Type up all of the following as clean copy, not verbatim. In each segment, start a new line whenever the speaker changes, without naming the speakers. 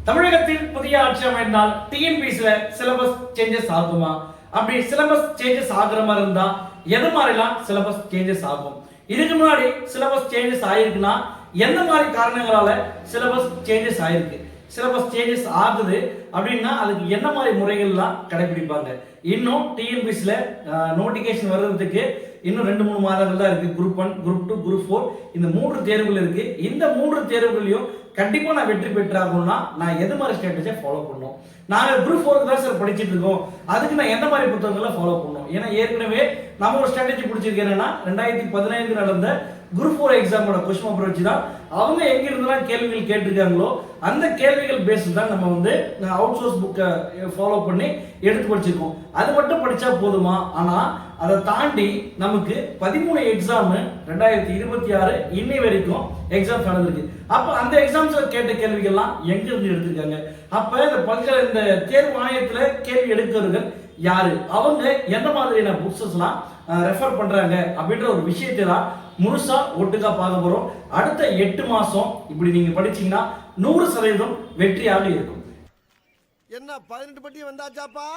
தமிழகத்தில் புதிய ஆட்சி அமைந்தால் டிஎன்பிஎஸ்சில சிலபஸ் சேஞ்சஸ் ஆகுமா? அப்படி சிலபஸ் சேஞ்சஸ் ஆகுற மாதிரி இருந்தா எது மாதிரிலாம் சிலபஸ் சேஞ்சஸ் ஆகும்? இதுக்கு முன்னாடி சிலபஸ் சேஞ்சஸ் ஆயிருக்குன்னா எந்த மாதிரி காரணங்களால சிலபஸ் சேஞ்சஸ் ஆயிருக்கு? சிலபஸ் சேஞ்சஸ் ஆகுது அப்படின்னா அதுக்கு என்ன மாதிரி முறைகள்லாம் கடைபிடிப்பாங்க? இன்னும் டிஎன்பிஎஸ்சில நோட்டிபிகேஷன் வர்றதுக்கு இன்னும் 2-3 மாதங்கள் தான் இருக்கு. குரூப் 1, குரூப் 2, குரூப் 4 இந்த 3 தேர்வுகள் இருக்கு. இந்த 3 தேர்வுகளையும் கண்டிப்பா நான் வெற்றி பெற்றாகணும்னா நான் எது மாதிரி ஸ்ட்ராட்டஜியை ஃபாலோ பண்ணணும்? நாங்க குரூப் 4க்கு தான் சார் படிச்சிட்டு இருக்கோம், அதுக்கு நான் எந்த மாதிரி புத்தகங்களை ஃபாலோ பண்ணணும்? ஏன்னா ஏற்கனவே நம்ம ஒரு ஸ்ட்ராட்டஜி பிடிச்சிருக்கேன்னா 2015 நடந்த குரூப் 4 எக்ஸாமோட கொஸ்டின் பேப்பர் வச்சு தான் அவங்க எங்க இருந்தெல்லாம் கேள்விகள் கேட்டிருக்காங்களோ அந்த கேள்விகள் பேஸ்டு தான் நம்ம வந்து அவுட் சோர்ஸ் புக்கை ஃபாலோ பண்ணி எடுத்து படிச்சிருக்கோம். அது மட்டும் படிச்சா போதுமா? ஆனா அதை தாண்டி நமக்கு 13 எக்ஸாம் 2026 இன்னை வரைக்கும் எக்ஸாம்ஸ் நடந்திருக்கு. அப்ப அந்த எக்ஸாம்ஸ்ல கேட்ட கேள்விகள்லாம் எங்க இருந்து எடுத்திருக்காங்க? அப்ப இந்த தேர்வு ஆணையத்துல கேள்வி எடுக்கிறவர்கள் யாரு, அவங்க எந்த மாதிரியான புக்ஸஸ் எல்லாம் ரெஃபர் பண்றாங்க அப்படின்ற ஒரு விஷயத்தை தான் முழுசா ஒட்டுக்கா பார்க்க போறோம். அடுத்த 8 மாசம் இப்படி நீங்க படிச்சீங்கன்னா 100% வெற்றியாக இருக்கும்.
என்ன 18 பட்டி வந்தாச்சாப்பா?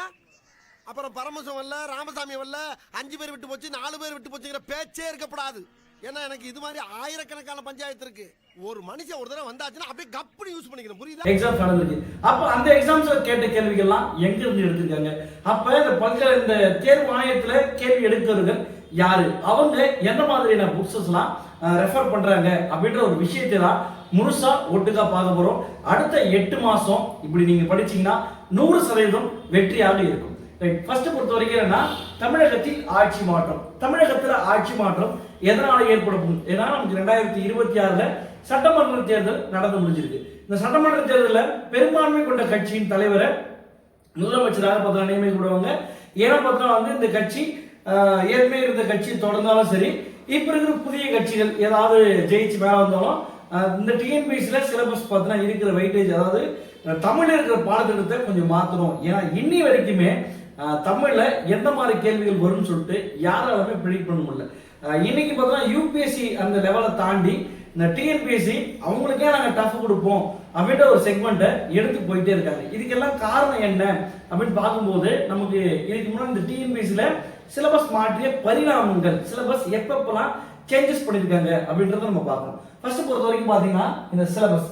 அப்புறம் பரமசம் வரல, ராமசாமி வரல, 5 பேர் விட்டு போச்சு, 4 பேர் விட்டு போச்சுங்கிற பேச்சே இருக்கப்படாது. ஏன்னா எனக்கு இது மாதிரி ஆயிரக்கணக்கான பஞ்சாயத்து இருக்கு. ஒரு மனுஷன் ஒரு தடவை வந்தாச்சுன்னா அப்படியே கப்புனு யூஸ் பண்ணிக்கிறேன், புரியுதா?
எக்ஸாம் நடந்திருக்கு. அப்ப அந்த எக்ஸாம்ஸ்ல கேட்ட கேள்விகள்லாம் எங்க இருந்து எடுத்திருக்காங்க? அப்ப இந்த தேர்வு ஆணையத்துல கேள்வி எடுக்கிறவர்கள் யாரு, அவங்க எந்த மாதிரியான புக்ஸஸ் எல்லாம் ரெஃபர் பண்றாங்க அப்படின்ற ஒரு விஷயத்தை தான் முழுசா ஒட்டுக்கா பார்க்க போறோம். அடுத்த 8 மாசம் இப்படி நீங்க படிச்சீங்கன்னா 100% வெற்றியாக இருக்கும். ஃபர்ஸ்ட் பொறுத்த வரைக்கும் என்னன்னா தமிழகத்தில் ஆட்சி மாற்றம். தமிழகத்துல ஆட்சி மாற்றம் எதனால ஏற்படும்? ஏன்னா நமக்கு 2026 சட்டமன்ற தேர்தல் நடந்து முடிஞ்சிருக்கு. இந்த சட்டமன்ற தேர்தலில் பெரும்பான்மை கொண்ட கட்சியின் தலைவரை முதலமைச்சராக நியமிக்கப்படுவாங்க. ஏன்னா வந்து இந்த கட்சி ஏற்கனவே இருந்த கட்சி தொடர்ந்தாலும் சரி, இப்ப இருக்கிற புதிய கட்சிகள் ஏதாவது ஜெயிச்சு மேல வந்தாலும் இந்த டிஎன்பிஎஸ்சில சிலபஸ் பார்த்தீங்கன்னா இருக்கிற வெயிட்டேஜ், அதாவது தமிழ்ல இருக்கிற பாடத்திட்டத்தை கொஞ்சம் மாற்றணும். ஏன்னா இன்னி வரைக்குமே தமிழ்ல எந்த மாதிரி கேள்விகள் வரும்னு சொல்லிட்டு யாராலுமே ப்ரெடிக்ட் பண்ண முடியல. இன்னைக்கு பார்த்தீங்கன்னா யூபிஎஸ்சி அந்த லெவலை தாண்டி இந்த டிஎன்பிஎஸ்சி அவங்களுக்கே நாங்கள் டஃப் கொடுப்போம் அப்படின்ற ஒரு செக்மெண்ட்டை எடுத்து போயிட்டே இருக்காங்க. இதுக்கெல்லாம் காரணம் என்ன அப்படின்னு பார்க்கும்போது நமக்கு இதுக்கு முன்னாடி இந்த டிஎன்பிஎஸ்சில சிலபஸ் மாற்றிய பரிணாமங்கள், சிலபஸ் எப்பப்பெல்லாம் சேஞ்சஸ் பண்ணியிருக்காங்க அப்படின்றத நம்ம பார்க்கணும். ஃபர்ஸ்ட் பொறுத்த வரைக்கும் பார்த்தீங்கன்னா இந்த சிலபஸ்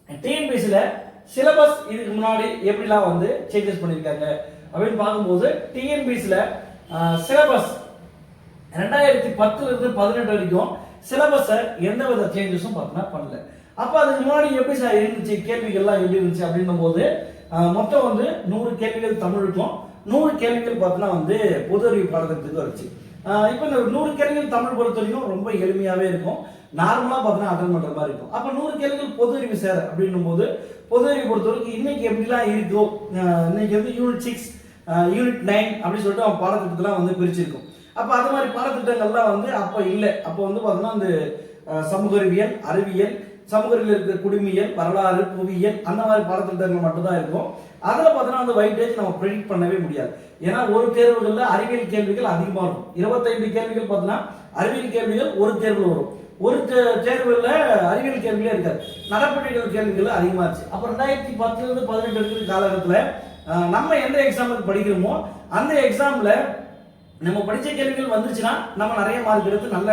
டிஎன்பிஎஸ்சில சிலபஸ் இதுக்கு முன்னாடி எப்படிலாம் வந்து சேஞ்சஸ் பண்ணியிருக்காங்க அப்படின்னு பார்க்கும்போது டிஎன்பிஎஸ்சில சிலபஸ் 2010 இருந்து 18 வரைக்கும் சிலபஸை எந்த வித சேஞ்சஸும் பார்த்தீங்கன்னா பண்ணல. அப்போ அதுக்கு முன்னாடி எப்படி சார் இருந்துச்சு, கேள்விகள்லாம் எப்படி இருந்துச்சு அப்படின்னும் போது மொத்தம் வந்து 100 கேள்விகள் தமிழுக்கும் 100 கேள்விகள் பார்த்தீங்கன்னா வந்து பொது அறிவு பாடத்திட்டத்துக்கு வந்துச்சு. இப்போ இந்த 100 கேள்விகள் தமிழ் பொறுத்த வரைக்கும் ரொம்ப எளிமையாகவே இருக்கும், நார்மலாக பார்த்தீங்கன்னா அட்டன் பண்ணுற மாதிரி இருக்கும். அப்போ 100 கேள்விகள் பொது அறிவு சார் அப்படின்னும் போது பொது அறிவு பொறுத்த வரைக்கும் இன்னைக்கு எப்படிலாம் இருக்கோ, இன்னைக்கு வந்து யூனிட் 6, யூனிட் 9 அப்படின்னு சொல்லிட்டு அவன் பாடத்திட்டத்தெல்லாம் வந்து பிரிச்சிருக்கும். அப்போ அது மாதிரி பாடத்திட்டங்கள்லாம் வந்து அப்போ இல்லை. அப்போ வந்து பார்த்தீங்கன்னா அந்த சமூக அறிவியல், அறிவியல், சமூக அறிவியல் இருக்கிற குடிமியல், வரலாறு, புவியியல் அந்த மாதிரி பாடத்திட்டங்கள் மட்டும்தான் இருக்கும். அதில் பார்த்தீங்கன்னா அந்த வெயிட்டேஜ் நம்ம ப்ரெடிக்ட் பண்ணவே முடியாது. ஏன்னா ஒரு தேர்வுகளில் அறிவியல் கேள்விகள் அதிகமாக இருக்கும். 25 கேள்விகள் பார்த்தீங்கன்னா அறிவியல் கேள்விகள் ஒரு தேர்வில் வரும். ஒரு தேர்வில் அறிவியல் கேள்வியே இருக்காது, நடப்புகள் கேள்விகள் அதிகமாக இருந்துச்சு. அப்போ 2010 இருந்து 18 இருக்கிற காலகட்டத்தில் நம்ம எந்த எக்ஸாமுக்கு படிக்கிறோமோ அந்த எக்ஸாம்ல நம்ம படிச்ச கேள்விகள் வந்துச்சுன்னா நம்ம நிறைய மார்க் எடுத்து நல்ல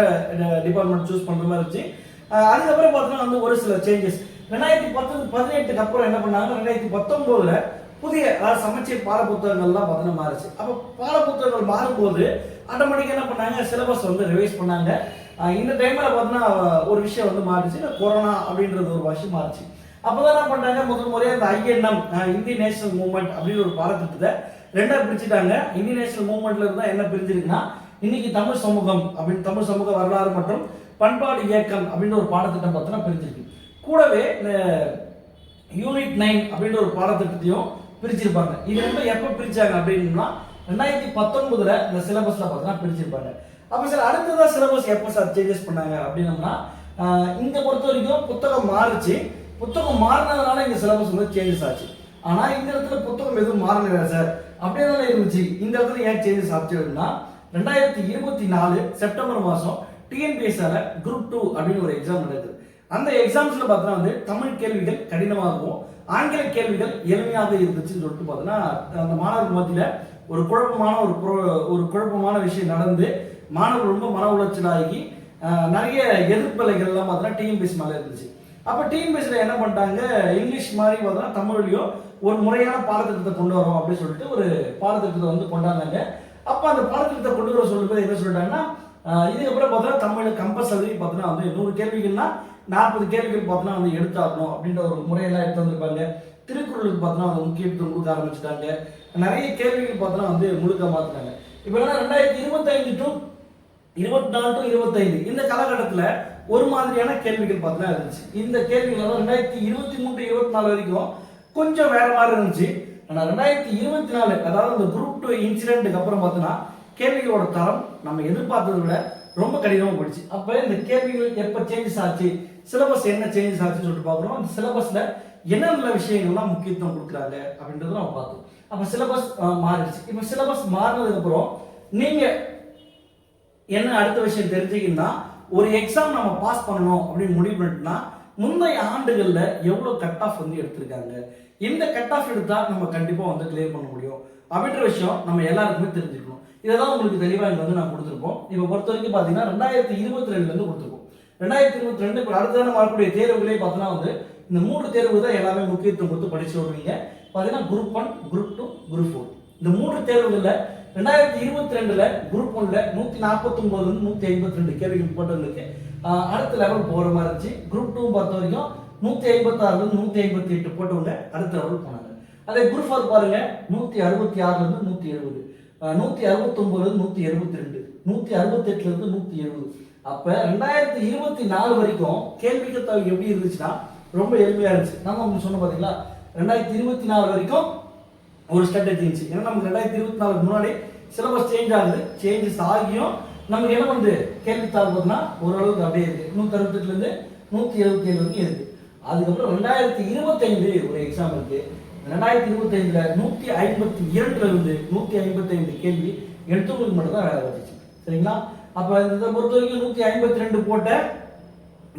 டிபார்ட்மெண்ட் சூஸ் பண்ற மாதிரி இருந்துச்சு. அதுக்கப்புறம் பார்த்தீங்கன்னா வந்து ஒரு சில சேஞ்சஸ் 2018 அப்புறம் என்ன பண்ணாங்க, 2019 புதிய சமச்சீர் பாட புத்தகங்கள்லாம் பார்த்தீங்கன்னா மாறுச்சு. அப்போ பாட புத்தகங்கள் மாறும்போது ஆட்டோமேட்டிக்காக என்ன பண்ணாங்க, சிலபஸ் வந்து ரிவைஸ் பண்ணாங்க. இந்த டைம்ல பார்த்தீங்கன்னா ஒரு விஷயம் வந்து மாறிச்சு, கொரோனா அப்படின்றது ஒரு விஷயம் மாறிச்சு. அப்போதான் என்ன பண்ணாங்க, முதல் முறையாக இந்த INM இந்தியன் நேஷனல் மூவ்மெண்ட் அப்படின்னு ஒரு பாடத்திட்டத்தை 2ஆ பிரிச்சுட்டாங்க. இந்தியன் நேஷனல் மூவ்மெண்ட்ல இருந்தா என்ன பிரிஞ்சிருக்குன்னா இன்னைக்கு தமிழ் சமூகம் அப்படின்னு, தமிழ் சமூக வரலாறு மற்றும் பண்பாடு இயக்கம் அப்படின்ற ஒரு பாடத்திட்டம் பார்த்தீங்கன்னா பிரிஞ்சிருக்கு. கூடவே இந்த யூனிட் 9 அப்படின்ற ஒரு பாடத்திட்டத்தையும் பிரிச்சிருப்பாங்க. இது வந்து எப்போ பிரிச்சாங்க அப்படின்னா 2019 இந்த சிலபஸ்ல பார்த்தீங்கன்னா பிரிச்சிருப்பாங்க. அப்போ சார் அடுத்ததான் சிலபஸ் எப்போ சார் சேஞ்சஸ் பண்ணாங்க அப்படின்னம்னா இங்க பொறுத்த வரைக்கும் புத்தகம் மாறுச்சு. புத்தகம் மாறினதுனால இந்த சிலபஸ் வந்து சேஞ்சஸ் ஆச்சு. ஆனா இந்த இடத்துல புத்தகம் எதுவும் மாறல சார், அப்படியே தானே இருந்துச்சு. இந்த இடத்துல ஏன் சேஞ்சஸ் ஆச்சு அப்படின்னா 2024 செப்டம்பர் மாதம் டிஎன்பிஎஸ்சில குரூப் 2 அப்படின்னு ஒரு எக்ஸாம் நடக்குது. அந்த எக்ஸாம்ஸ்ல பார்த்தா வந்து தமிழ் கேள்விகள் கடினமாகவும் ஆங்கில கேள்விகள் எளிமையாக இருந்துச்சுன்னு சொல்லிட்டு பார்த்தீங்கன்னா அந்த மாணவர்கள் மத்தியில் ஒரு குழப்பமான விஷயம் நடந்து மாணவர்கள் ரொம்ப மன உளைச்சலாகி நிறைய எதிர்ப்பலைகள் எல்லாம் பார்த்தீங்கன்னா டிஎன்பிஎஸ்சி மேலே இருந்துச்சு. அப்போ டிஎன்பிஎஸ்சியில் என்ன பண்ணிட்டாங்க, இங்கிலீஷ் மாதிரி பார்த்தீங்கன்னா தமிழ்லையோ ஒரு முறையான பாடத்திட்டத்தை கொண்டு வரோம் அப்படின்னு சொல்லிட்டு ஒரு பாடத்திட்டத்தை வந்து கொண்டாந்தாங்க. அப்போ அந்த பாடத்திட்டத்தை கொண்டு வர சொல்லும்போது என்ன சொல்லிட்டாங்கன்னா, இதுக்கப்புறம் பார்த்தீங்கன்னா தமிழ் கம்பல்சரி பார்த்தீங்கன்னா வந்து 100 கேள்விகள்னா 40 கேள்விகள் பார்த்தீங்கன்னா வந்து எடுத்தாகணும் அப்படின்ற ஒரு முறையெல்லாம் எடுத்து வந்திருப்பாங்க. திருக்குறளுக்கு பார்த்தீங்கன்னா வந்து முக்கியத்துவம் கொடுக்க ஆரம்பிச்சுட்டாங்க. நிறைய கேள்விகள் பார்த்தீங்கன்னா வந்து முழுக்க மாற்றினாங்க. இப்போ என்ன 2025 டு 24 டு 25 இந்த காலகட்டத்தில் ஒரு மாதிரியான கேள்விகள் பார்த்தீங்கன்னா இருந்துச்சு. இந்த கேள்விகள் 2023 24 வரைக்கும் கொஞ்சம் வேற மாதிரி இருந்துச்சு. ஆனால் 2024 அதாவது இந்த குரூப் 2 இன்சிடென்ட்டுக்கு அப்புறம் பார்த்தீங்கன்னா கேள்விகளோட தரம் நம்ம எதிர்பார்த்ததை விட ரொம்ப கடினமாக போயிடுச்சு. அப்போ இந்த கேள்விகள் எப்போ சேஞ்சஸ் ஆச்சு, சிலபஸ் என்ன சேஞ்சஸ் ஆச்சுன்னு சொல்லிட்டு பார்க்குறோம். அந்த சிலபஸில் என்னென்ன விஷயங்கள்லாம் முக்கியத்துவம் கொடுக்குறாங்க அப்படின்றத நம்ம பார்த்தோம். அப்போ சிலபஸ் மாறிடுச்சு. இப்போ சிலபஸ் மாறினதுக்கப்புறம் நீங்கள் என்ன அடுத்த விஷயம் தெரிஞ்சுக்கிங்கன்னா, ஒரு எக்ஸாம் நம்ம பாஸ் பண்ணணும் அப்படின்னு முடிவு பண்ணிட்டோம்னா முந்தைய ஆண்டுகளில் எவ்வளோ கட் ஆஃப் வந்து எடுத்திருக்காங்க, இந்த கட் ஆஃப் எடுத்தால் நம்ம கண்டிப்பாக வந்து கிளியர் பண்ண முடியும் அப்படின்ற விஷயம் நம்ம எல்லாருக்குமே தெரிஞ்சுக்கணும். இதை தான் உங்களுக்கு தெளிவாக இங்கே வந்து நான் கொடுத்துருப்போம். இப்போ பொறுத்த வரைக்கும் பார்த்தீங்கன்னா 2022 கொடுத்துருக்கோம். 2022 இப்போ அடுத்த வரக்கூடிய தேர்வுகளே பார்த்தீங்கன்னா வந்து இந்த 3 தேர்வு தான் எல்லாமே முக்கியத்துவம் கொடுத்து படிச்சு வருவீங்க. பார்த்தீங்கன்னா குரூப் 1, குரூப் 2, குரூப் 4 இந்த 3 தேர்வுகளில் 2022 குரூப் 1ல 149 152 கேள்விகள் போட்டவங்களுக்கு அடுத்த லெவல் போகிற மாதிரி இருந்துச்சு. குரூப் 2 பொறுத்த வரைக்கும் 156 158 போட்டவங்க அடுத்த லெவல் போனாங்க. அதே குரூப் 4 பாருங்க 166 170 169 172 168 170. அப்ப 2024 வரைக்கும் கேள்விகள் எப்படி இருந்துச்சுன்னா ரொம்ப எளிமையா இருந்துச்சு. நம்ம உங்களுக்கு சொன்ன பாத்தீங்களா 2024 வரைக்கும் ஒரு ஸ்ட்ராட்டஜி இருந்துச்சு. ஏன்னா நமக்கு 2024 முன்னாடி சிலபஸ் சேஞ்ச் ஆகுது. சேஞ்சஸ் ஆகியும் நமக்கு என்ன பண்ணுது, கேள்வித்தாள் பார்த்தீங்கன்னா ஓரளவுக்கு அப்படியே இருக்கு. 168 இருந்து 177 வரைக்கும் இருக்கு. அதுக்கப்புறம் 2025 ஒரு எக்ஸாம் இருக்கு. 2025 152 இருந்து 155 கேள்வி எடுத்தவங்களுக்கு மட்டும் தான் வேலை வந்துச்சு. சரிங்களா? அப்ப இதை பொறுத்த வரைக்கும் 152 போட்ட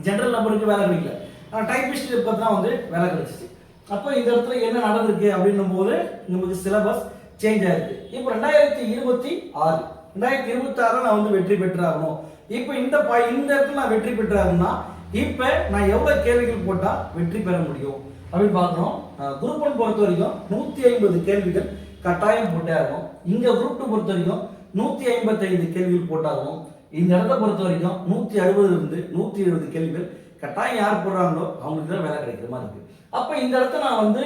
ஜெனரல் நம்பருக்கு வேலை கிடைக்கல. ஆனால் டைபிஸ்ட் பார்த்தா வந்து வேலை கிடைச்சிச்சு. அப்போ இந்த இடத்துல என்ன நடந்திருக்கு அப்படின்னும் போது நமக்கு சிலபஸ் சேஞ்ச் ஆயிருக்கு. இப்போ 2026 நான் வந்து வெற்றி பெற்றாகணும். இப்போ இந்த இடத்துல நான் வெற்றி பெற்றாகணும்னா இப்போ நான் எவ்வளவு கேள்விகள் போட்டா வெற்றி பெற முடியும் அப்படின்னு பார்க்கணும். குரூப் 1 பொறுத்த வரைக்கும் 150 கேள்விகள் கட்டாயம் போட்டே ஆகணும். இங்க குரூப் 2 பொறுத்த வரைக்கும் 155 கேள்விகள் போட்டாகணும். இந்த இடத்த பொறுத்த வரைக்கும் 160 இருந்து 170 கேள்விகள் கட்டாயம் யார் போடுறாங்களோ அவங்களுக்கு தான் வேலை கிடைக்கிற மாதிரி இருக்கு. அப்போ இந்த இடத்த நான் வந்து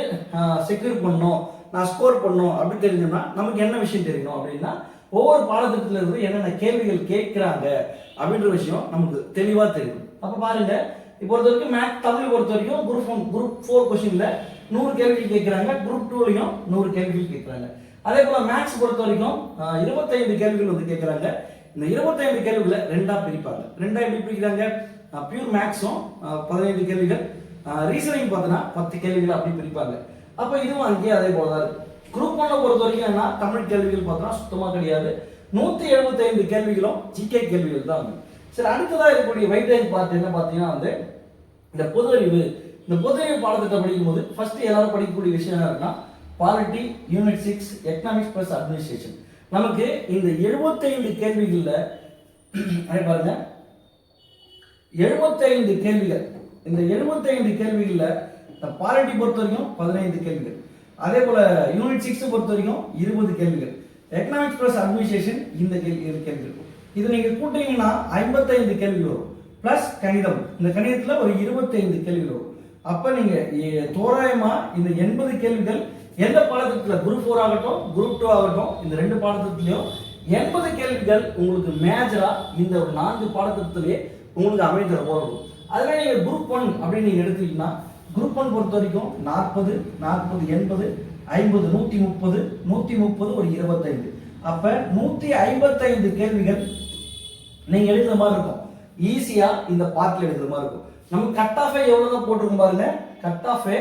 செக்யூர் பண்ணணும், நான் ஸ்கோர் பண்ணணும் அப்படின்னு தெரிஞ்சோம்னா நமக்கு என்ன விஷயம் தெரியணும் அப்படின்னா, ஒவ்வொரு பாடத்திட்டத்தில் இருந்து என்னென்ன கேள்விகள் கேட்கிறாங்க அப்படின்ற விஷயம் நமக்கு தெளிவாக தெரியும். அப்போ பாருங்க, இப்போ பொறுத்த வரைக்கும் மேத்ஸ் தமிழ் பொறுத்த வரைக்கும் குரூப் 4 கொஸ்டின்ல 100 கேள்விகள் கேட்குறாங்க. குரூப் 2லையும் 100 கேள்விகள் கேட்குறாங்க. அதே போல மேத்ஸ் பொறுத்த வரைக்கும் 25 கேள்விகள் வந்து கேட்குறாங்க. இந்த 25 கேள்விகளை ரெண்டா பிரிப்பாங்க. ரெண்டா எப்படி பிரிக்கிறாங்க, பியூர் மேத்ஸும் 15 கேள்விகள், ரீசனிங் பார்த்தீங்கன்னா 10 கேள்விகள் அப்படி பிரிப்பாங்க. அப்போ இதுவும் அங்கேயே அதே போல தான் இருக்கு. குரூப் 1 பொறுத்த வரைக்கும் என்ன, தமிழ் கேள்விகள் பார்த்தோம்னா சுத்தமாக கிடையாது. 175 கேள்விகளும் ஜிகே கேள்விகள் தான் வந்து. சரி, அடுத்ததாக இருக்கக்கூடிய வெயிட்டேஜ் பார்த்து என்ன பார்த்தீங்கன்னா வந்து இந்த பொது அறிவு பாடத்திட்டம் படிக்கும்போது ஃபர்ஸ்ட் எல்லாரும் படிக்கக்கூடிய விஷயம் என்ன இருக்குன்னா, polity, unit 6, economics plus administration. நமக்கு இந்த 75 கேள்விகள்ல பாருங்க 75 கேள்விகள். இந்த 75 கேள்விகள்ல பாலிட்டி பொறுத்த வரைக்கும் 15 கேள்விகள். அதே போல யூனிட் 6 பொறுத்த வரைக்கும் 20 கேள்விகள். எக்கனாமிக்ஸ் பிளஸ் அட்மினிஸ்ட்ரேஷன் இந்த கேள்விகள். இது நீங்க கூட்டிங்கன்னா 55 கேள்வி வரும். பிளஸ் கணிதம், இந்த கணிதத்துல ஒரு 25 கேள்வி வரும். அப்ப நீங்க தோராயமா இந்த 80 கேள்விகள் எந்த பாடத்திட்டத்துல குரூப் 4 ஆகட்டும் குரூப் 2 ஆகட்டும் இந்த ரெண்டு பாடத்திட்டத்திலையும் 80 கேள்விகள் உங்களுக்கு மேஜரா இந்த 4 பாடத்திட்டத்திலேயே உங்களுக்கு அமைந்துற போறோம். அதனால நீங்க குரூப் 1 அப்படின்னு நீங்க எடுத்துக்கிட்டீங்கன்னா குரூப் 1 பொறுத்த வரைக்கும் 40 40 80 50 130 130 ஒரு 25. அப்ப 155 கேள்விகள் நீங்க எழுதுற மாதிரி இருக்கும். ஈஸியா இந்த பார்ட்ல எழுதுற மாதிரி இருக்கும். நம்ம கட் ஆஃபே எவ்வளவு போட்டிருக்கோம் பாருங்க. கட் ஆஃபே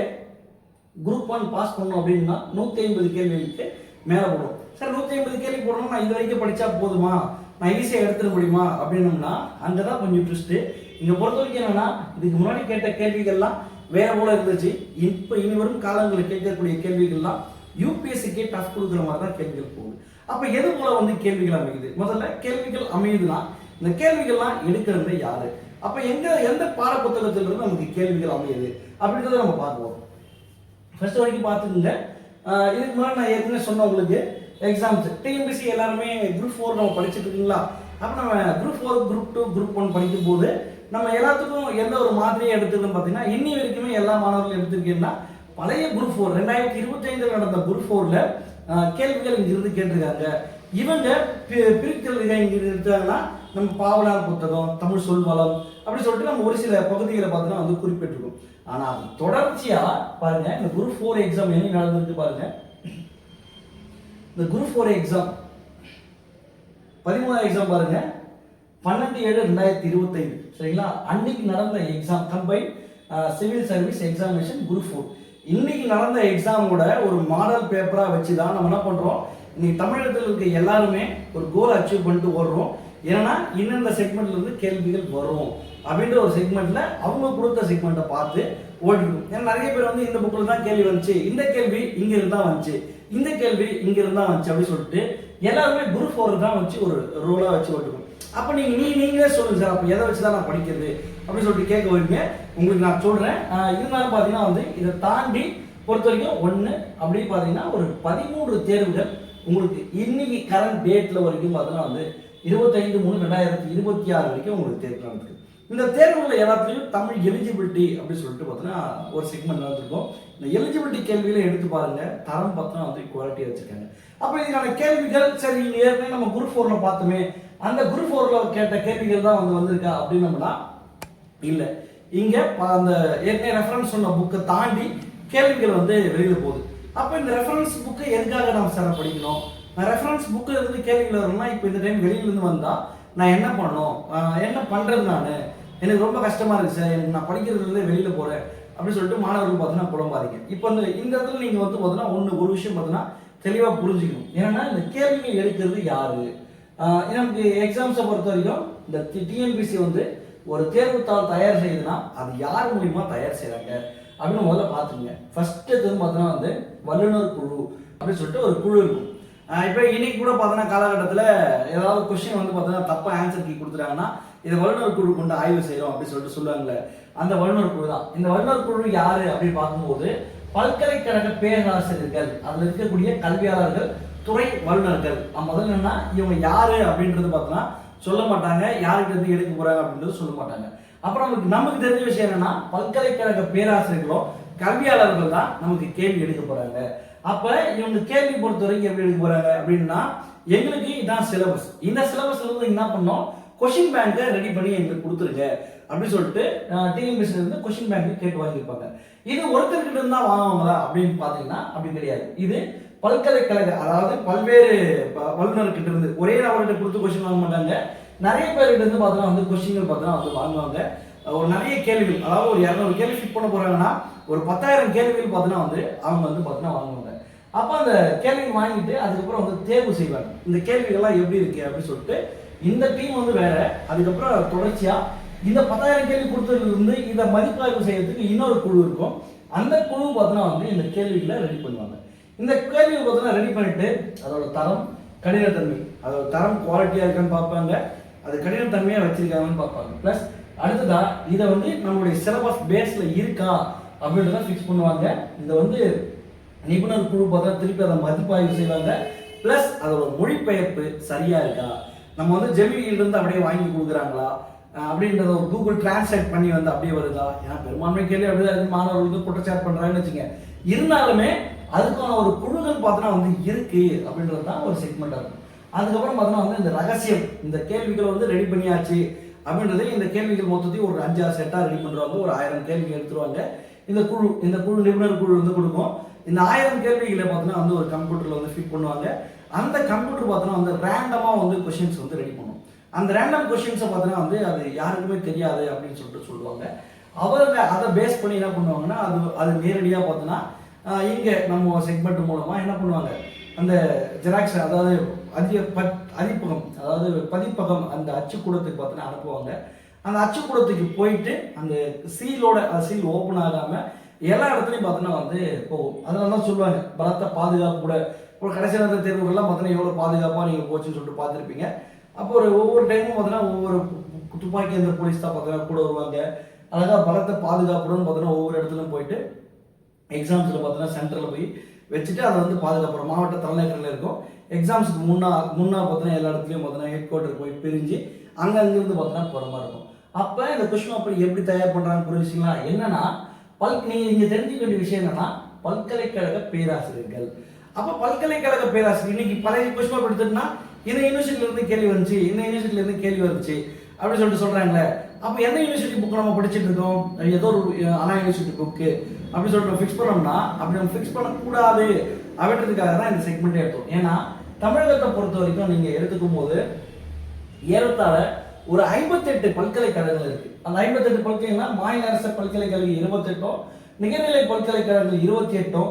குரூப் 1 பாஸ் பண்ணணும் அப்படின்னா 150 கேள்விகளுக்கு மேல போடும். சார் 150 கேள்வி போடணும், நான் இது வரைக்கும் படிச்சா போதுமா, நான் ஈஸியா எடுத்துட முடியுமா அப்படின்னோம்னா அங்கதான் கொஞ்சம் ட்விஸ்ட். இங்க பொறுத்த வரைக்கும் என்னன்னா, இதுக்கு முன்னாடி கேட்ட கேள்விகள்லாம் வேற போல இருந்துச்சு. இப்போ இனி வரும் காலங்களில் கேட்கக்கூடிய கேள்விகள்லாம் யூபிஎஸ்சிக்கே டஃப் கொடுக்குற மாதிரி தான் கேள்விகள் போகுது. அப்போ எது போல வந்து கேள்விகள் அமையுது? முதல்ல கேள்விகள் அமையுதுன்னா இந்த கேள்விகள்லாம் எடுக்கிறது யாரு? அப்போ எந்த பாட புத்தகத்திலிருந்து நமக்கு கேள்விகள் அமையுது அப்படின்றத நம்ம பார்க்குவோம். ஃபர்ஸ்ட் வரைக்கும் பார்த்துக்குங்க. இதுக்கு முன்னாடி நான் ஏற்கனவே சொன்ன உங்களுக்கு எக்ஸாம்ஸ் டிஎன்பிசி எல்லாருமே குரூப் 4 நம்ம படிச்சுட்டு இருக்கீங்களா? அப்போ நம்ம குரூப் 4, குரூப் 2, குரூப் 1 படிக்கும் போது நம்ம எல்லாத்துக்கும் எந்த ஒரு மாதிரியை எடுத்துக்கணும் பார்த்தீங்கன்னா, இன்னி வரைக்குமே எல்லா மாணவர்களும் எடுத்துருக்கீங்கன்னா பழைய குரூப் 4 2025 நடந்த குரூப் 4ல கேள்விகள் இங்கிருந்து கேட்டிருக்காங்க. இவங்க பிரித்தெழுதுக இங்க எடுத்தாங்கன்னா நம்ம பாவனார் புத்தகம், தமிழ் சொல்வளம் அப்படி சொல்லிட்டு நம்ம ஒரு சில பகுதிகளை பார்த்தீங்கன்னா வந்து குறிப்பிட்டிருக்கோம். ஆனா அது தொடர்ச்சியா பாருங்க, இந்த குரூப் 4 எக்ஸாம் என்ன நடந்திருக்கு பாருங்க. இந்த குரூப் 4 எக்ஸாம் 13வது எக்ஸாம் பாருங்க, 12/7/2025 சரிங்களா? அன்னைக்கு நடந்த exam combine civil service examination group 4. இன்னைக்கு நடந்த எக்ஸாமோட ஒரு மாடல் பேப்பரா வச்சு தான் நம்ம என்ன பண்றோம், இன்னைக்கு தமிழகத்தில் இருக்க எல்லாருமே ஒரு கோல் அச்சீவ் பண்ணிட்டு ஓடுறோம். ஏன்னா இந்தந்த செக்மெண்ட்ல இருந்து கேள்விகள் வரும் அப்படின்ற ஒரு செக்மெண்ட்ல அவங்க கொடுத்த செக்மெண்ட்டை பார்த்து ஓடிருக்கும். ஏன்னா நிறைய பேர் வந்து இந்த புக்கில் தான் கேள்வி வந்துச்சு, இந்த கேள்வி இங்க இருந்தா வந்துச்சு, இந்த கேள்வி இங்க இருந்தா வந்துச்சு அப்படின்னு சொல்லிட்டு எல்லாருமே குரூப் 4 தான் வச்சு ஒரு ரோலா வச்சு ஓட்டுக்கும். அப்ப நீங்களே சொல்லுங்க சார், அப்ப எதை வச்சுதான் நான் படிக்கிறது அப்படின்னு சொல்லிட்டு கேட்க வரீங்க. உங்களுக்கு நான் சொல்றேன். இருந்தாலும் பாத்தீங்கன்னா வந்து இதை தாண்டி பொறுத்த வரைக்கும் ஒண்ணு அப்படி பாத்தீங்கன்னா ஒரு 13 தேர்வுகள் உங்களுக்கு இன்னைக்கு கரண்ட் டேட்ல வரைக்கும் பாத்தீங்கன்னா வந்து 25/3/2026 வரைக்கும் உங்களுக்கு தேர்வு நடந்திருக்கு. இந்த தேர்வுகள் எல்லாத்துலயும் தமிழ் எலிஜிபிலிட்டி அப்படின்னு சொல்லிட்டு பார்த்தீங்கன்னா ஒரு செக்மெண்ட் நடந்திருக்கும். இந்த எலிஜிபிலிட்டி கேள்விகளை எடுத்து பாருங்க, தரம் பார்த்தீங்கன்னா வந்து குவாலிட்டியா வச்சிருக்காங்க. அப்ப இதுக்கான கேள்விகள் சரி ஏற்கனவே நம்ம குரூப் 4ல பார்த்தோமே, அந்த குரூப் 4ல கேட்ட கேள்விகள் தான் வந்து வந்திருக்கா அப்படின்னம்னா இல்ல. இங்க அந்த ஏற்கனவே ரெஃபரன்ஸ் சொன்ன புக்கை தாண்டி கேள்விகள் வந்து வெளியில போகுது. அப்ப இந்த ரெஃபரன்ஸ் புக்கை எதுக்காக நம்ம சார் படிக்கணும்? ரெஃபரன்ஸ் புக்கில் இருந்து கேள்விகள் வரணும்னா இப்போ இந்த டைம் வெளியிலேருந்து வந்தால் நான் என்ன பண்ணணும், என்ன பண்ணுறது, நான் எனக்கு ரொம்ப கஷ்டமாக இருக்குது சார், எனக்கு நான் படிக்கிறதுலேருந்து வெளியில் போகிறேன் அப்படின்னு சொல்லிட்டு மாணவர்கள் பார்த்தீங்கன்னா புலம்பாதீங்க. இப்போ இந்த இடத்துல நீங்கள் வந்து பார்த்தீங்கன்னா ஒரு விஷயம் பார்த்தீங்கன்னா தெளிவாக புரிஞ்சுக்கணும். ஏன்னா இந்த கேள்விகள் எடுக்கிறது யாரு? நமக்கு எக்ஸாம்ஸை பொறுத்த வரைக்கும் இந்த டிஎன்பிசி வந்து ஒரு தேர்வுத்தாள் தயார் செய்யுதுன்னா அது யார் மூலியமா தயார் செய்கிறாங்க அப்படின்னு முதல்ல பார்த்துக்கங்க. ஃபர்ஸ்ட் எதுன்னு பார்த்தோன்னா வந்து வல்லுநர் குழு அப்படின்னு சொல்லிட்டு ஒரு குழு இருக்கும். இப்போ இன்னைக்கு கூட பார்த்தோன்னா காலகட்டத்தில் ஏதாவது கொஸ்டின் வந்து பார்த்தோன்னா தப்பாக ஆன்சர் கீ கொடுத்துட்டாங்கன்னா இதை வல்லுநர் குழு கொண்டு ஆய்வு செய்யறோம் அப்படின்னு சொல்லிட்டு சொல்லுவாங்களே, அந்த வல்லுநர் குழு தான். இந்த வல்லுநர் குழு யாரு அப்படின்னு பார்க்கும்போது பல்கலைக்கழக பேராசிரியர்கள், அதில் இருக்கக்கூடிய கல்வியாளர்கள், துறை வல்லுநர்கள். முதல்ல என்னன்னா இவங்க யாரு அப்படின்றது பார்த்தோன்னா சொல்ல மாட்டாங்க, யாருக்கு இருந்து எடுக்க போறாங்க அப்படின்றது சொல்ல மாட்டாங்க. அப்புறம் நமக்கு தெரிஞ்ச விஷயம் என்னன்னா பல்கலைக்கழக பேராசிரியர்களும் கல்வியாளர்கள் தான் நமக்கு கேள்வி எடுக்க போறாங்க. அப்ப இவங்க கேள்வி பொறுத்த வரைக்கும் எப்படி எடுக்க போறாங்க அப்படின்னா, எங்களுக்கு இதான் சிலபஸ், இந்த சிலபஸ்ல இருந்து என்ன பண்ணோம், கொஸ்டின் பேங்கை ரெடி பண்ணி எங்களுக்கு கொடுத்துருங்க அப்படின்னு சொல்லிட்டு டிஎன்பிஎஸ்ல இருந்து கொஸ்டின் பேங்க் கேட்டு வாங்கியிருப்பாங்க. இது ஒருத்தர்கிட்ட இருந்தா வாங்குவாங்களா அப்படின்னு பாத்தீங்கன்னா அப்படி கிடையாது. இது பல்கலைக்கழக, அதாவது பல்வேறு வல்லுநர்கிட்ட இருந்து ஒரே நபர்கிட்ட கொடுத்து கொஸ்டின் வாங்க மாட்டாங்க. நிறைய பேர்கிட்ட இருந்து பார்த்தோன்னா வந்து கொஸ்டின்கள் பார்த்தோன்னா வந்து வாங்குவாங்க. ஒரு நிறைய கேள்விகள், அதாவது ஒரு 200 கேள்வி ஃபிட் பண்ண போறாங்கன்னா ஒரு 10,000 கேள்விகள் பார்த்தோன்னா வந்து அவங்க வந்து பார்த்தோன்னா வாங்குவாங்க. அப்போ அந்த கேள்விகள் வாங்கிட்டு அதுக்கப்புறம் வந்து தேர்வு செய்வாங்க. இந்த கேள்விகள்லாம் எப்படி இருக்கு அப்படின்னு சொல்லிட்டு இந்த டீம் வந்து வேற, அதுக்கப்புறம் தொடர்ச்சியா இந்த 10,000 கேள்வி கொடுத்ததுல இருந்து இதை மதிப்பாய்வு செய்யறதுக்கு இன்னொரு குழு இருக்கும். அந்த குழு பார்த்தோன்னா வந்து இந்த கேள்விகளை ரெடி பண்ணுவாங்க. இந்த கேள்வி பார்த்தோன்னா ரெடி பண்ணிட்டு அதோட தரம், கடினத்தன்மை, அதோட தரம் குவாலிட்டியா இருக்கான்னு பார்ப்பாங்க, அது கடினத்தன்மையா வச்சிருக்காங்கன்னு பார்ப்பாங்க. பிளஸ் அடுத்ததா இதை வந்து நம்மளுடைய சிலபஸ் பேஸ்ல இருக்கா அப்படின்றத ஃபிக்ஸ் பண்ணுவாங்க. இதை வந்து நிபுணர் குழு பார்த்தா திருப்பி அதை மதிப்பாய்வு செய்வாங்க. பிளஸ் அதோட மொழிபெயர்ப்பு சரியா இருக்கா, நம்ம வந்து ஜெமினில இருந்து அப்படியே வாங்கி கொடுக்குறாங்களா அப்படின்றத ஒரு கூகுள் டிரான்ஸ்லேட் பண்ணி வந்து அப்படியே வருதா. ஏன்னா பெரும்பான்மை கேள்வி அப்படிதான் மாணவர்கள் வந்து குற்றச்சாட்டு பண்றாங்கன்னு வச்சுங்க. இருந்தாலுமே அதுக்கான ஒரு குழுக்கள் பார்த்தோன்னா வந்து இருக்கு அப்படின்றது தான் ஒரு செக்மெண்டா இருக்கும். அதுக்கப்புறம் பார்த்தோன்னா வந்து இந்த ரகசியம், இந்த கேள்விகளை வந்து ரெடி பண்ணியாச்சு அப்படின்றது, இந்த கேள்விகள் மொத்தத்தையும் ஒரு 5-6 செட்டா ரெடி பண்ணுவாங்க. ஒரு 1000 கேள்வி எடுத்துருவாங்க. இந்த குழு நிபுணர் குழு வந்து கொடுக்கும். இந்த 1000 கேள்விகளை பார்த்தோன்னா வந்து ஒரு கம்ப்யூட்டர்ல வந்து ஃபிட் பண்ணுவாங்க. அந்த கம்ப்யூட்டர் பார்த்தோன்னா வந்து ரேண்டமா வந்து கொஸ்டின்ஸ் வந்து ரெடி பண்ணும். அந்த ரேண்டம் கொஸ்டின்ஸை பார்த்தோன்னா வந்து அது யாருக்குமே தெரியாது அப்படின்னு சொல்லிட்டு சொல்லுவாங்க. அவங்க அதை பேஸ் பண்ணி என்ன பண்ணுவாங்கன்னா அது நேரடியாக பார்த்தோன்னா இங்கே நம்ம செக்மெண்ட் மூலமாக என்ன பண்ணுவாங்க, அந்த ஜெராக்ஸ், அதாவது பதிப்பகம், அதாவது பதிப்பகம் அந்த அச்சுக்கூடத்துக்கு பார்த்தோன்னா அனுப்புவாங்க. அந்த அச்சுக்கூடத்துக்கு போயிட்டு அந்த சீல் ஓப்பன் ஆகாமல் எல்லா இடத்துலையும் பார்த்தோன்னா வந்து போகும். அதனால தான் சொல்லுவாங்க பலத்த பாதுகாப்பு கூட. இப்போ கடைசி நேரத்தில் தேர்வுகள்லாம் பார்த்தோன்னா எவ்வளோ பாதுகாப்பாக நீங்கள் போச்சுன்னு சொல்லிட்டு பார்த்துருப்பீங்க. அப்போ ஒவ்வொரு டைமும் பார்த்தோன்னா ஒவ்வொரு துப்பாக்கி அந்த போலீஸ் தான் பார்த்தோன்னா கூட வருவாங்க. அழகாக பலத்த பாதுகாப்புடன் பார்த்தோன்னா ஒவ்வொரு இடத்துலையும் போயிட்டு எக்ஸாம்ஸில் பார்த்தோன்னா சென்டரில் போய் வச்சுட்டு அதை வந்து பாதுகாப்புற மாவட்ட தலைநகரில் இருக்கும். எக்ஸாம்ஸுக்கு முன்னா பார்த்தோன்னா எல்லா இடத்துலையும் பார்த்தோன்னா ஹெட் குவார்ட்டர் போய் பிரிஞ்சு அங்கங்கிருந்து பார்த்தோன்னா போகிற மாதிரி இருக்கும். அப்போ இந்த கொஸ்டின் அப்படி எப்படி தயார் பண்ணுறாங்கன்னு புரிஞ்சுங்களா? என்னன்னா நீங்கள் இங்கே தெரிஞ்சுக்க வேண்டிய விஷயம் என்னன்னா பல்கலைக்கழக பேராசிரியர்கள். அப்போ பல்கலைக்கழக பேராசிரியர் இன்னைக்கு பழைய கொஸ்டின் பேப்பர் எடுத்துட்டுனா இந்த யூனிவர்சிட்டியில இருந்து கேள்வி வந்துச்சு, இந்த யூனிவர்சிட்டியில இருந்து கேள்வி வந்துச்சு அப்படின்னு சொல்லிட்டு சொல்றாங்களே. அப்போ எந்த யூனிவர்சிட்டி புக் நம்ம படிச்சுட்டு இருக்கோம்? ஏதோ ஒரு அண்ணா யூனிவர்சிட்டி புக்கு அப்படின்னு சொல்லிட்டு நம்ம ஃபிக்ஸ் பண்ணோம்னா அப்படி நம்ம ஃபிக்ஸ் பண்ணக்கூடாது அப்படின்றதுக்காக தான் இந்த செக்மெண்ட்டே எடுத்தோம். ஏன்னா தமிழகத்தை பொறுத்த வரைக்கும் நீங்க எடுத்துக்கும் போது ஏறத்தாழ ஒரு 58 பல்கலைக்கழகங்கள் இருக்கு. அந்த 58 பல்கலைக்கழகம்னா மாநில அரசு பல்கலைக்கழகம் 28, நிகர்நிலை பல்கலைக்கழகங்கள் 28,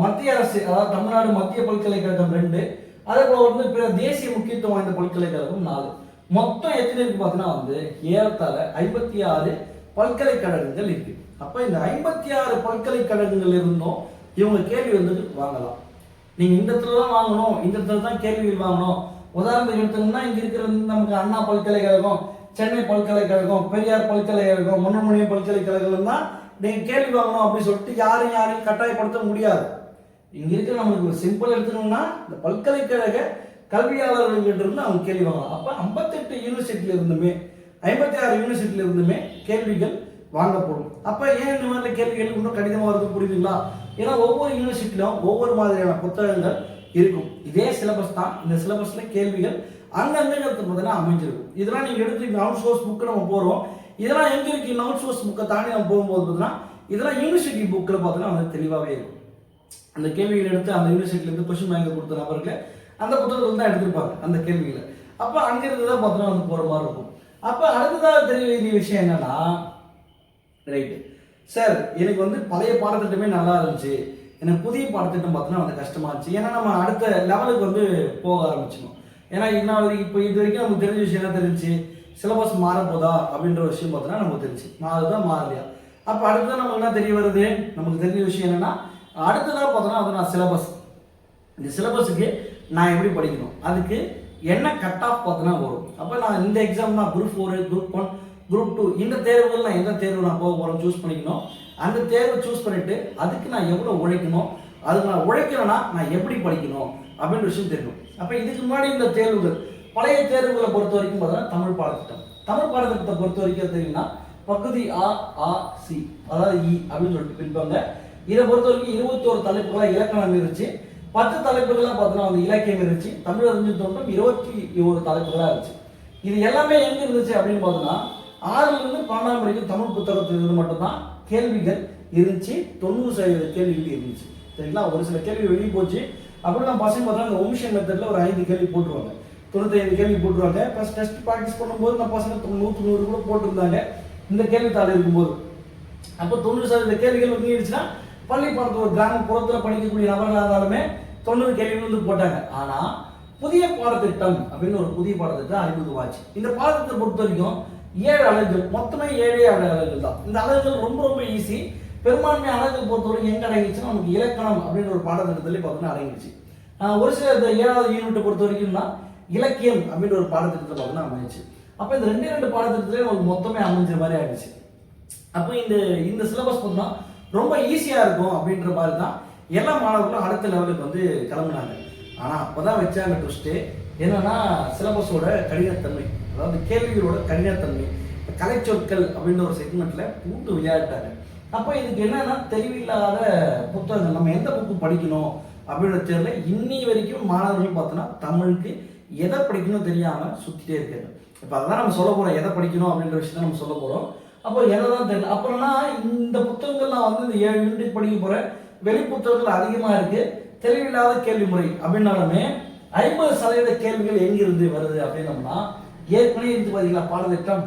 மத்திய அரசு அதாவது தமிழ்நாடு மத்திய பல்கலைக்கழகம் 2, அதே போல வந்து பிற தேசிய முக்கியத்துவம் வாய்ந்த பல்கலைக்கழகம் 4. மொத்தம் எத்தனை இருக்கு பார்த்தீங்கன்னா வந்து ஏறத்தாழ 56 பல்கலைக்கழகங்கள் இருக்கு. அப்ப இந்த 56 பல்கலைக்கழகங்கள் இருந்தும் இவங்க கேள்வி வந்து வாங்கலாம். நீங்க இந்த இடத்துல தான் வாங்கணும், இந்த இடத்துல தான் கேள்விகள் வாங்கணும். உதாரணத்துக்கு எடுத்தோம்னா இங்க இருக்கிற நமக்கு அண்ணா பல்கலைக்கழகம், சென்னை பல்கலைக்கழகம், பெரியார் பல்கலைக்கழகம், மன்னமணியம் பல்கலைக்கழகம் தான் நீங்க கேள்வி வாங்கணும் அப்படின்னு சொல்லிட்டு யாரையும் கட்டாயப்படுத்த முடியாது. இங்க இருக்கிற நமக்கு ஒரு சிம்பிள் எடுத்துக்கணும்னா இந்த பல்கலைக்கழக கல்வியாளர்கிட்ட இருந்து அவங்க கேள்வி வாங்கலாம். அப்ப 58 யூனிவர்சிட்டியில இருந்துமே 56 யூனிவர்சிட்டியில இருந்துமே கேள்விகள் வாங்கப்படும். அப்ப ஏன் இந்த மாதிரி கேள்விகள் இன்னும் கடினமா இருக்கு புரியுதுங்களா? ஏன்னா ஒவ்வொரு யூனிவர்சிட்டியிலும் ஒவ்வொரு மாதிரியான புத்தகங்கள் இருக்கும். இதே சிலபஸ் தான். இந்த சிலபஸ்ல கேள்விகள் அங்கங்க பார்த்தீங்கன்னா அமைஞ்சிருக்கும். இதெல்லாம் நீங்க எடுத்து அவுட் சோர்ஸ் புக்கு நம்ம போறோம். இதெல்லாம் எங்க இருக்கு? அவுட் சோர்ஸ் புக்கை தாண்டி நம்ம போகும்போது பார்த்தீங்கன்னா இதெல்லாம் யூனிவர்சிட்டி புக்கில் பார்த்தீங்கன்னா வந்து தெளிவாகவே இருக்கும். அந்த கேள்விகள் எடுத்து அந்த யூனிவர்சிட்டில இருந்து கொஸ்டின் பேங்க் கொடுத்த நபர்கள் அந்த புத்தகத்தில் தான் எடுத்திருப்பாங்க அந்த கேள்விகளை. அப்போ அங்கிருந்து தான் பார்த்தீங்கன்னா வந்து போற மாதிரி இருக்கும். அப்போ அடுத்ததாக தெரிய வேண்டிய விஷயம் என்னன்னா, ரைட்டு சார் எனக்கு வந்து பழைய பாடத்திட்டமே நல்லா இருந்துச்சு, எனக்கு புதிய பாடத்திட்டம் பார்த்தோன்னா வந்து கஷ்டமா இருந்துச்சு. ஏன்னா நம்ம அடுத்த லெவலுக்கு வந்து போக ஆரம்பிச்சிடும். ஏன்னா இப்போ இது வரைக்கும் நமக்கு தெரிஞ்ச விஷயம் என்ன தெரிஞ்சு சிலபஸ் மாறப்போதா அப்படின்ற விஷயம் பார்த்தோன்னா நமக்கு தெரிஞ்சு மாறுதான் மாறலையா. அப்போ அடுத்ததான் நமக்கு என்ன தெரிய வருது? நமக்கு தெரிஞ்ச விஷயம் என்னன்னா அடுத்ததாக பார்த்தோன்னா அது நான் சிலபஸ், இந்த சிலபஸுக்கு நான் எப்படி படிக்கணும், அதுக்கு என்ன கட் ஆஃப் பார்த்தோன்னா வரும். அப்போ நான் இந்த எக்ஸாம் தான் குரூப் 4, குரூப் 1, குரூப் 2 இந்த தேர்வுகள் நான் எந்த தேர்வு நான் போக போகிறேன் சூஸ் பண்ணிக்கணும். அந்த தேர்வை சூஸ் பண்ணிட்டு அதுக்கு நான் எவ்வளோ உழைக்கணும், அதுக்கு நான் உழைக்கணும்னா நான் எப்படி படிக்கணும் அப்படின்ற விஷயம் தெரியணும். அப்போ இதுக்கு முன்னாடி இந்த தேர்வுகள் பழைய தேர்வுகளை பொறுத்த வரைக்கும் பார்த்தோன்னா தமிழ் பாடத்திட்டத்தை பொறுத்த வரைக்கும் தெரியும்னா பகுதி A, A, C அதாவது E அப்படின்னு சொல்லிட்டு பிரிப்பாங்க. இதை பொறுத்த வரைக்கும் 21 தலைப்புகளா இலக்கணம் இருந்துச்சு, 10 தலைப்புகளாக பார்த்தோன்னா வந்து இலக்கியம் இருந்துச்சு, தமிழ் அறிஞ்சு தோன்றும் 21 தலைப்புகளாக இருந்துச்சு. இது எல்லாமே எங்க இருந்துச்சு அப்படின்னு பார்த்தோன்னா 6ல இருந்து 12ஆம் வரைக்கும் தமிழ் புத்தகத்திலிருந்து மட்டும்தான் கேள்விகள் இருந்துச்சு. 90% கேள்விகள் இருந்துச்சு. சரிங்களா? ஒரு சில கேள்வி வெளியே போச்சு. அப்படி நம்ம பசங்க பார்த்தா அந்த ஒமிஷன் மெத்தட்ல ஒரு 5 கேள்வி போட்டுருவாங்க, 95 கேள்வி போட்டுருவாங்க. ப்ளஸ் டெஸ்ட் ப்ராக்டிஸ் பண்ணும்போது நம்ம பசங்க 100 கூட போட்டிருந்தாங்க இந்த கேள்வித்தாள் இருக்கும்போது. அப்போ 90% கேள்விகள் வந்துருச்சுன்னா பள்ளி பாடத்தில் ஒரு கிராமப்புறத்தில் படிக்கக்கூடிய நபர்களாக இருந்தாலுமே 90 கேள்விகள் வந்து போட்டாங்க. ஆனா புதிய பாடத்திட்டம் அப்படின்னு ஒரு புதிய பாடத்திட்டம் அறிமுகமாச்சு. இந்த பாடத்திட்டத்தை பொறுத்த வரைக்கும் 7 அலகுகள், மொத்தமே 7 அலகுகள் தான். இந்த அலகுகள் ரொம்ப ரொம்ப ஈஸி. பெரும்பான்மை அலகுகள் பொறுத்தவரைக்கும் எங்க அடங்கிச்சுன்னா நமக்கு இலக்கணம் அப்படின்ற ஒரு பாடத்திட்டத்திலே பார்த்தோன்னா அடங்கிடுச்சு. ஒரு சில இந்த 7வது யூனிட்டை பொறுத்த வரைக்கும் தான் இலக்கியம் அப்படின்ற ஒரு பாடத்திட்டத்தை பார்த்தோன்னா அமைஞ்சிச்சு. அப்போ இந்த 2 பாடத்திட்டத்திலே நமக்கு மொத்தமே அமைஞ்ச மாதிரி ஆயிடுச்சு. அப்போ இந்த சிலபஸ் பார்த்தோம்னா ரொம்ப ஈஸியா இருக்கும் அப்படின்ற மாதிரி தான் எல்லா மாணவர்களும் அடுத்த லெவலுக்கு வந்து கிளம்புனாங்க. ஆனா அப்பதான் வச்சாங்க ட்விஸ்ட்டு என்னன்னா சிலபஸோட கடினத்தன்மை, அதாவது கேள்விகளோட கடினத்தன்மை, கலைச்சொற்கள் அப்படின்ற ஒரு செக்மெண்ட்ல கூட்டு விளையாட்டாங்க. அப்போ இதுக்கு என்னன்னா தெளிவில்லாத புத்தகங்கள், நம்ம எந்த புக்கு படிக்கணும் அப்படின்ற தெரியல. இன்னி வரைக்கும் மாணவர்கள் பார்த்தோன்னா தமிழுக்கு எதை படிக்கணும் தெரியாம சுத்திட்டே இருக்காங்க. இப்போ அதான் நம்ம சொல்ல போறோம், எதை படிக்கணும் அப்படின்ற விஷயத்த நம்ம சொல்ல போறோம். அப்போ என்னதான் தெரியல. அப்புறம்னா இந்த புத்தகங்கள் நான் வந்து இந்த 7 யூனிட் படிக்க போறேன், வெளி புத்தகங்கள் அதிகமா இருக்கு, தெளிவில்லாத கேள்வி முறை அப்படின்னாலுமே 50% கேள்விகள் எங்கிருந்து வருது அப்படின்னம்னா ஏற்கனவே இருந்து பாத்தீங்களா பாடத்திட்டம்.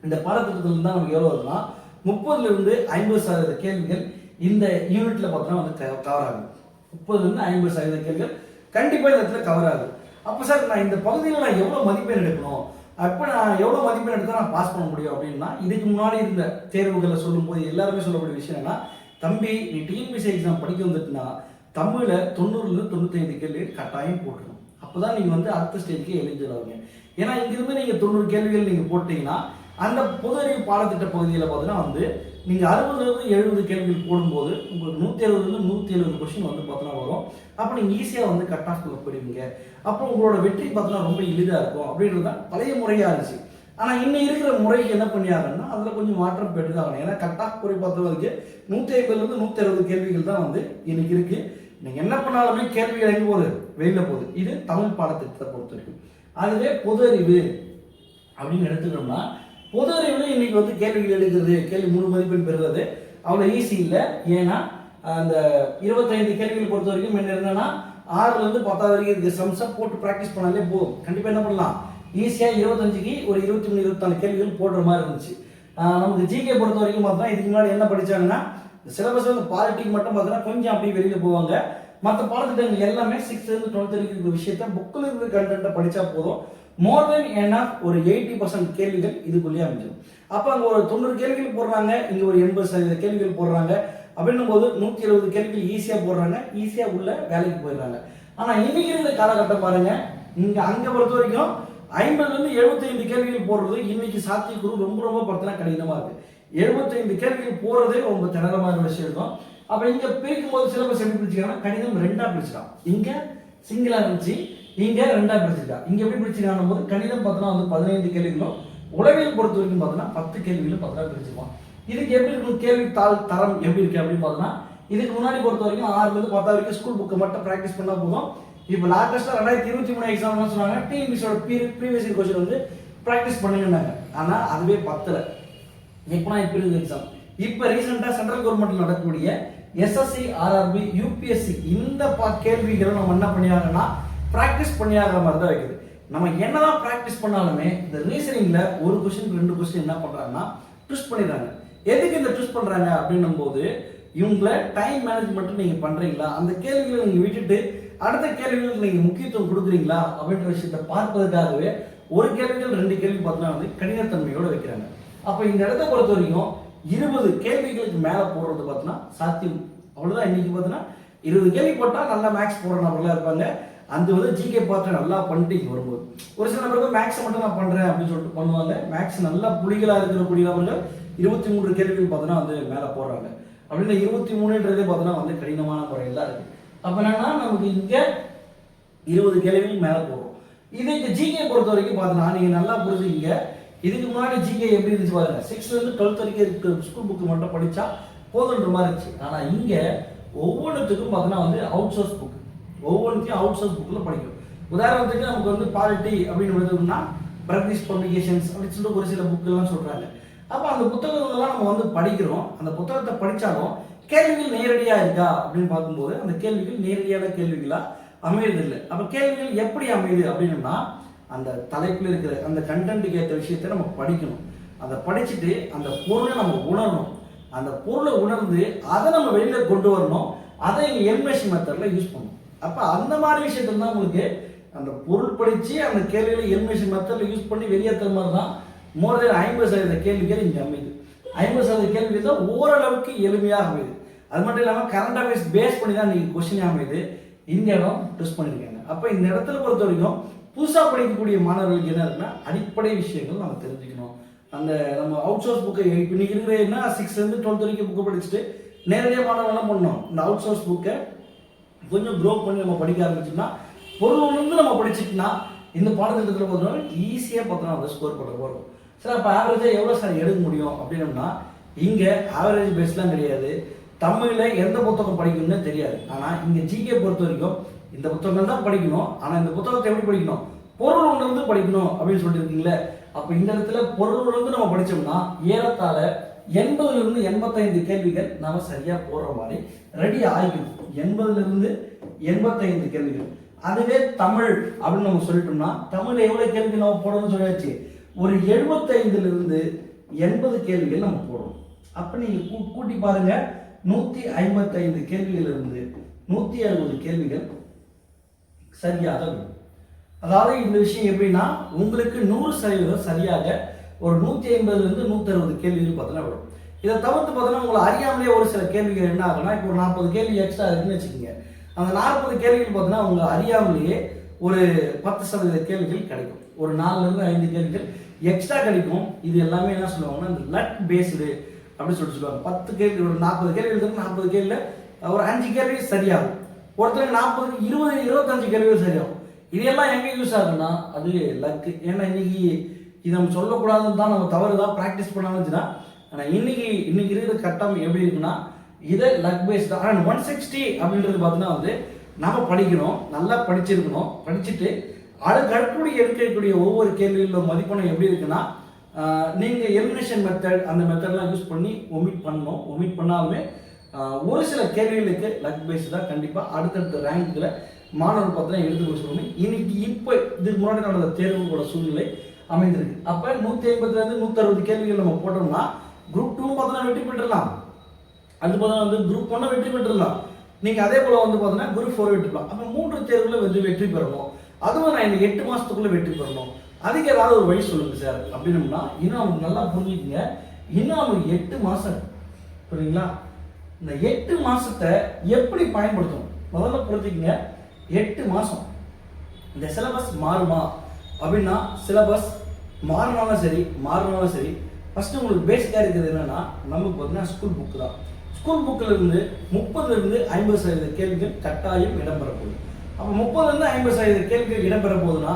இந்த பாடத்திட்டத்துல தான் நமக்கு எவ்வளவு வருதுன்னா 30ல இருந்து 50% கேள்விகள் இந்த யூனிட்ல பார்த்தோம்னா வந்து கவர் ஆகுது. 30ல இருந்து 50% கேள்விகள் கண்டிப்பா இந்த இடத்துல கவர் ஆகுது. அப்போ சார் நான் இந்த பகுதியில் நான் எவ்வளவு மதிப்பெண் எடுக்கணும், அப்போ நான் எவ்வளோ மதிப்பெண் எடுத்தால் நான் பாஸ் பண்ண முடியும் அப்படின்னா, இதுக்கு முன்னாடி இருந்த தேர்வுகளை சொல்லும்போது எல்லாருமே சொல்லக்கூடிய விஷயம் என்னன்னா, தம்பி நீ டிஎன்பிஎஸ்சி எக்ஸாம் படிக்க வந்துட்டுனா தமிழில் 90லேருந்து 95 கேள்வி கட்டாயம் போட்டுருணும். அப்போ தான் நீங்கள் வந்து அடுத்த ஸ்டேஜுக்கு எலிஜிபிள் ஆகுங்க. ஏன்னா இங்கிருந்து நீங்கள் 90 கேள்விகள் நீங்கள் போட்டிங்கன்னா அந்த பொது அறிவு பாடத்திட்ட பகுதியில் பார்த்தீங்கன்னா வந்து நீங்கள் 60லேருந்து 70 கேள்விகள் போடும்போது உங்களுக்கு 160லேருந்து 170 கொஸ்டின் வந்து பார்த்தீங்கன்னா வரும். அப்போ நீங்கள் ஈஸியாக வந்து கட் ஆஃப் போயிடுவீங்க. அப்போ உங்களோட வெற்றி பார்த்தீங்கன்னா ரொம்ப எளிதாக இருக்கும் அப்படின்றது தான் பழைய முறையாக இருந்துச்சு. ஆனால் இன்னும் இருக்கிற முறைக்கு என்ன பண்ணியாங்கன்னா அதில் கொஞ்சம் மாற்றம் பெற்று தான் ஆகணும். ஏன்னா கட் ஆஃப் முறை பார்த்தவங்களுக்கு 150லேருந்து 160 கேள்விகள் தான் வந்து இன்னைக்கு இருக்குது. நீங்கள் என்ன பண்ணாலுமே கேள்விகள் எங்கே போகுது, வெளியில் போகுது. இது தமிழ் பாடத்திட்டத்தை பொறுத்த வரைக்கும். அதுவே பொது அறிவு அப்படின்னு எடுத்துக்கிட்டோம்னா பொது அறிவில் இன்னைக்கு வந்து கேள்விகள் எடுக்கிறது, கேள்வி 3 மதிப்பெண் பெறுறது அவ்வளோ ஈஸி இல்லை. ஏன்னா அந்த 25 கேள்விகள் பொறுத்த வரைக்கும் என்ன என்னன்னா 6லேருந்து 10 வரைக்கும் இருக்குது சம்ஸை போட்டு ப்ராக்டிஸ் பண்ணாலே போதும். கண்டிப்பாக என்ன பண்ணலாம், ஈஸியாக 25க்கு ஒரு 23 24 கேள்விகள் போடுற மாதிரி இருந்துச்சு. நமக்கு ஜிகே பொறுத்த வரைக்கும் பார்த்தா இதுக்கு முன்னாடி என்ன படித்தாங்கன்னா சிலபஸ் வந்து பாலிட்டிக் மட்டும் பார்த்தீங்கன்னா கொஞ்சம் அப்படியே வெளியில் போவாங்க. மற்ற பாடத்திட்டங்கள் எல்லாமே 6லேருந்து 12 வரைக்கும் இருக்கிற விஷயத்த புக்கில் இருக்கிற கண்டென்ட்டை படித்தா போதும். மோர் தென் ஏன்னா ஒரு 80% கேள்விகள் இதுக்குள்ளேயே அமைஞ்சிடும். அப்போ அங்கே ஒரு 90 கேள்விகள் போடுறாங்க, இங்கே ஒரு 80% கேள்விகள் போடுறாங்க. அப்படின்னும் போது 170 கேள்விகள் ஈஸியாக போடுறாங்க, ஈஸியாக உள்ள வேலைக்கு போயிடுறாங்க. ஆனால் இன்னைக்கு இருக்கிற காலகட்டம் பாருங்க, இங்கே அங்கே பொறுத்த வரைக்கும் 50லேருந்து 75 கேள்விகள் போடுறது இன்னைக்கு சாத்தியக்கூறு ரொம்ப ரொம்ப பார்த்தீங்கன்னா கடினமாக இருக்குது. 75 கேள்விகள் போடுறதே ரொம்ப திணறமான விஷயம் இருக்கும். அப்போ இங்கே பிரிக்கும் போது சிலபஸ் எப்படி பிரிச்சுக்காங்கன்னா கணிதம் 2ஆக பிரிச்சுக்கலாம். இங்கே சிங்கிளாக இருந்துச்சு, இங்கே 2ஆக பிரிச்சுக்கா. இங்கே எப்படி பிரிச்சுக்கான போது கணிதம் பார்த்தோன்னா வந்து 15 கேள்விகளும் உளவியல் பொறுத்த வரைக்கும் பார்த்தோன்னா 10 கேள்விகளும் பார்த்தோன்னா பிரிச்சுக்கலாம். இதுக்கு எப்படி இருக்கும், கேள்வி தரம் எப்படி இருக்கு அப்படின்னு பார்த்தோன்னா இதுக்கு முன்னாடி பொறுத்த வரைக்கும் 6லேருந்து 10 வரைக்கும் ஸ்கூல் புக்கை மட்டும் ப்ராக்டிஸ் பண்ணால் போதும். இப்போ லாஸ்ட்டாக 2023 எக்ஸாம்லாம் சொன்னாங்க டிஎன்பிஎஸ்சியோட ப்ரீவியஸ் இயர் கொஸ்டின் வந்து ப்ராக்டிஸ் பண்ணுங்கன்னாங்க. ஆனால் அதுவே பத்தலை. எப்போனா இப்போ இருந்த எக்ஸாம் இப்போ ரீசெண்டாக சென்ட்ரல் கவர்மெண்ட்டில் நடக்கக்கூடிய எஸ்எஸ்சி ஆர்ஆர்பி யூபிஎஸ்சி இந்த கேள்விகளை நம்ம என்ன பண்ணியாங்கன்னா ப்ராக்டிஸ் பண்ணியாகிற மாதிரி தான் வைக்குது. நம்ம என்னதான் ப்ராக்டிஸ் பண்ணாலுமே இந்த ரீசனிங்கில் ஒரு கொஸ்டின் 2 கொஸ்டின் என்ன பண்ணுறாங்கன்னா ட்விஸ்ட் பண்ணிடுறாங்க. எதுக்கு இந்த ட்விஸ்ட் பண்ணுறாங்க அப்படின்னும் போது இவங்கள டைம் மேனேஜ்மெண்ட் நீங்கள் பண்ணுறீங்களா, அந்த கேள்விகளை நீங்கள் விட்டுட்டு அடுத்த கேள்விகளுக்கு நீங்கள் முக்கியத்துவம் கொடுக்குறீங்களா அப்படின்ற விஷயத்தை பார்ப்பதற்காகவே ஒரு கேள்விகள் 2 கேள்வி பார்த்தீங்கன்னா வந்து கடினத்தன்மையோடு வைக்கிறாங்க. அப்போ இந்த இடத்த பொறுத்த வரைக்கும் 20 கேள்விகளுக்கு மேலே போடுறது பார்த்தீங்கன்னா சாத்தியம் அவ்வளோதான். இன்னைக்கு பார்த்தீங்கன்னா 20 கேள்வி போட்டால் நல்லா மேக்ஸ் போடுற நபர்களாக இருப்பாங்க. அந்த வந்து ஜிகே பார்த்து நல்லா பண்ணிட்டு இங்கே வரும்போது ஒரு சில நபர்கள் மேக்ஸை மட்டும் நான் பண்ணுறேன் அப்படின்னு சொல்லிட்டு பண்ணுவாங்க. மேக்ஸ் நல்லா புலிகளாக இருக்கக்கூடிய நபர்கள் 23 கேள்விகள் பார்த்தீங்கன்னா வந்து மேலே போடுறாங்க. அப்படின்னா 23ன்றதே பார்த்தீங்கன்னா வந்து கடினமான முறையில் தான் இருக்குது. அப்போ என்னன்னா நமக்கு இங்கே 20 கேள்விகள் மேலே போடுறோம். இதுக்கு ஜிகே பொறுத்த வரைக்கும் பார்த்தோன்னா நீங்கள் நல்லா புரிஞ்சுக்கிங்க. இதுக்கு முன்னாடி ஜிகே எப்படி இருந்துச்சு பாருங்க, 6லேருந்து 12 வரைக்கும் இருக்க ஸ்கூல் புக்கு மட்டும் படித்தா போதுன்ற மாதிரி இருந்துச்சு. ஆனால் இங்கே ஒவ்வொன்றுத்துக்கும் பார்த்தோன்னா வந்து அவுட் சோர்ஸ் புக், ஒவ்வொன்றுத்தையும் அவுட் சோர்ஸ் புக்கில் படிக்கணும். உதாரணத்துக்கு நமக்கு வந்து பாலிட்டி அப்படின்னு எடுத்தோம்னா பிரக்டிஸ் பப்ளிகேஷன்ஸ் அப்படின்னு சொல்லிட்டு ஒரு சில புக்கெல்லாம் சொல்கிறாங்க. அப்போ அந்த புத்தகங்கள்லாம் நம்ம வந்து படிக்கிறோம். அந்த புத்தகத்தை படித்தாலும் கேள்விகள் நேரடியாக இருக்கா அப்படின்னு பார்க்கும்போது அந்த கேள்விகள் நேரடியான கேள்விகளாக அமையறதில்லை. அப்போ கேள்விகள் எப்படி அமையுது அப்படின்னா அந்த தலைப்பில் இருக்கிற அந்த கண்டென்ட்டுக்கு ஏற்ற விஷயத்தை நம்ம படிக்கணும். அதை படிச்சுட்டு அந்த பொருளை நம்ம உணரணும். அந்த பொருளை உணர்ந்து அதை நம்ம வெளியில் கொண்டு வரணும். அதை எங்கள் எலிமினேஷன் மெத்தடில் யூஸ் பண்ணணும். அப்போ அந்த மாதிரி விஷயத்துல தான் உங்களுக்கு அந்த பொருள் படித்து அந்த கேள்விகளை எலிமினேஷன் மெத்தடில் யூஸ் பண்ணி வெளியேற்ற மாதிரி தான் மோர் தென் 50% கேள்விகள் இங்கே அமையுது. 50% கேள்விகள் தான் ஓரளவுக்கு எளிமையாக அமையுது. அது மட்டும் இல்லாமல் கரண்ட் அஃபேர்ஸ் பேஸ் பண்ணி தான் நீங்கள் கொஸ்டின் அமையுது. இந்த இடம் ட்விஸ்ட் பண்ணியிருக்காங்க. அப்போ இந்த இடத்துல பொறுத்த வரைக்கும் புதுசாக படிக்கக்கூடிய மாணவர்களுக்கு என்ன இருக்குன்னா அடிப்படை விஷயங்கள் நம்ம தெரிஞ்சுக்கணும். அந்த நம்ம அவுட் சோர்ஸ் புக்கை இப்போ இன்னைக்கு இருக்கிற 6லேருந்து 12 வரைக்கும் புக்கை படிச்சுட்டு நேரடியாக மாணவர்கள்லாம் பண்ணணும். இந்த அவுட் சோர்ஸ் புக்கை கொஞ்சம் க்ரோ பண்ணி நம்ம படிக்க ஆரம்பிச்சோம்னா பொருள் ஒன்று நம்ம படிச்சுட்டுனா இந்த பாடத்திட்டத்தில் பார்த்தோம்னா ஈஸியாக பார்த்தோம்னா அதை ஸ்கோர் பண்ணுற போகிறோம். சார் அப்போ ஆவரேஜாக எவ்வளோ சார் எடுக்க முடியும் அப்படின்னோம்னா இங்கே ஆவரேஜ் பேஸ்லாம் கிடையாது. தமிழில் எந்த புத்தகம் படிக்கணும்னு தெரியாது. ஆனால் இங்கே ஜிகே பொறுத்த வரைக்கும் இந்த புத்தகங்கள் தான் படிக்கணும். ஆனால் இந்த புத்தகத்தை எப்படி படிக்கணும், பொருள் உணர்ந்து படிக்கணும் அப்படின்னு சொல்லியிருக்கீங்களே. அப்போ இந்த இடத்துல பொருள் உணர்ந்து நம்ம படித்தோம்னா ஏறத்தாழ 80லிருந்து 85 கேள்விகள் நாம சரியாக போடுற மாதிரி ரெடி ஆகிக்கணும். 80லிருந்து 85 கேள்விகள். அதுவே தமிழ் அப்படின்னு நம்ம சொல்லிட்டோம்னா தமிழ் எவ்வளோ கேள்வி நம்ம போடணும்னு சொல்லியாச்சு. ஒரு 75லிருந்து 80 கேள்விகள் நம்ம போடணும். அப்போ நீங்கள் கூட்டி பாருங்க, 155 கேள்விகள் இருந்து 160 கேள்விகள் சரியாக வரும். அதாவது இந்த விஷயம் எப்படின்னா உங்களுக்கு 100% சரியாக ஒரு 150 160 கேள்விகள் பார்த்தீங்கன்னா வரும். இதை தவிர்த்து பார்த்தீங்கன்னா உங்களை அறியாமலே ஒரு சில கேள்விகள் என்ன ஆகுனா, இப்போ ஒரு 40 கேள்வி எக்ஸ்ட்ரா இருக்குன்னு வச்சுக்கோங்க. அந்த 40 கேள்விகள் பார்த்தீங்கன்னா உங்களை அறியாமலேயே ஒரு 10% கேள்விகள் கிடைக்கும். ஒரு 4லேருந்து 5 கேள்விகள் எக்ஸ்ட்ரா கிடைக்கும். இது எல்லாமே என்ன சொல்லுவாங்கன்னா இந்த லக் பேஸ்டு அப்படின்னு சொல்லுவாங்க. 10 கேள்வி ஒரு 40 கேள்வி இருக்கு, 40 கேள்வியில் ஒரு 5 கேள்வி சரியாகும். ஒருத்தருக்கு 40 20 25 கேள்விகள் சரியாகும். இதெல்லாம் எங்கே யூஸ் ஆகுதுன்னா அது லக்கு. ஏன்னா இன்னைக்கு இது நம்ம சொல்லக்கூடாதுன்னு தான் நம்ம தவறு தான் ப்ராக்டிஸ் பண்ணாமல் இருந்துச்சுன்னா. ஆனால் இன்னைக்கு இருக்கிற கட்டம் எப்படி இருக்குன்னா இதை லக் பேஸ்ட் தான். ஆனால் 160 அப்படின்றது பார்த்தீங்கன்னா நம்ம படிக்கணும், நல்லா படிச்சிருக்கணும். படிச்சுட்டு அடுத்தடுத்து எடுக்கக்கூடிய ஒவ்வொரு கேள்விகளோட மதிப்பெண்ணம் எப்படி இருக்குன்னா நீங்கள் எலிமினேஷன் மெத்தட் அந்த மெத்தட்லாம் யூஸ் பண்ணி ஒமிட் பண்ணணும். ஒமிட் பண்ணாலுமே ஒரு சில கேள்விகளுக்கு லக் பேஸ் தான் கண்டிப்பாக அடுத்தடுத்த ரேங்க்கில் மாணவர் பார்த்தீங்கன்னா எடுத்து சொல்லணும். இன்னைக்கு இப்போ இதுக்கு முன்னாடி நடந்த தேர்வுகளோட சூழ்நிலை அமைந்திருக்கு. அப்போ 150 160 கேள்விகள் நம்ம போட்டோம்னா குரூப் 2 பார்த்தீங்கன்னா வெற்றி பெற்றலாம். அது பார்த்தீங்கன்னா குரூப் 1 வெற்றி பெற்றலாம். நீங்கள் அதே போல் பார்த்தீங்கன்னா குரூப் 4 வெற்றி பெறலாம். அப்போ 3 தேர்வில் வெற்றி பெறணும். அதுவும் நான் இந்த 8 மாதத்துக்குள்ளே வெற்றி பெறணும். அதுக்கு ஏதாவது ஒரு வழி சொல்லுங்கள் சார் அப்படின்னோம்னா இன்னும் அவங்க நல்லா புரிஞ்சுக்கங்க. இன்னும் அவங்க 8 மாதம் புரியுங்களா? இந்த 8 மாதத்தை எப்படி பயன்படுத்தணும் முதல்ல புரிஞ்சுக்கங்க. 8 மாதம் இந்த சிலபஸ் மாறுமா அப்படின்னா சிலபஸ் மாறினாலும் சரி ஃபஸ்ட்டு உங்களுக்கு பேசிக்காக இருக்கிறது என்னென்னா நமக்கு பார்த்தீங்கன்னா ஸ்கூல் புக்கு தான். ஸ்கூல் புக்கில் இருந்து 30லேருந்து 50% கேள்விகள் கட்டாயம் இடம்பெற போகுது. அப்போ 30லேருந்து 50% கேள்விகள் இடம்பெற போகுதுன்னா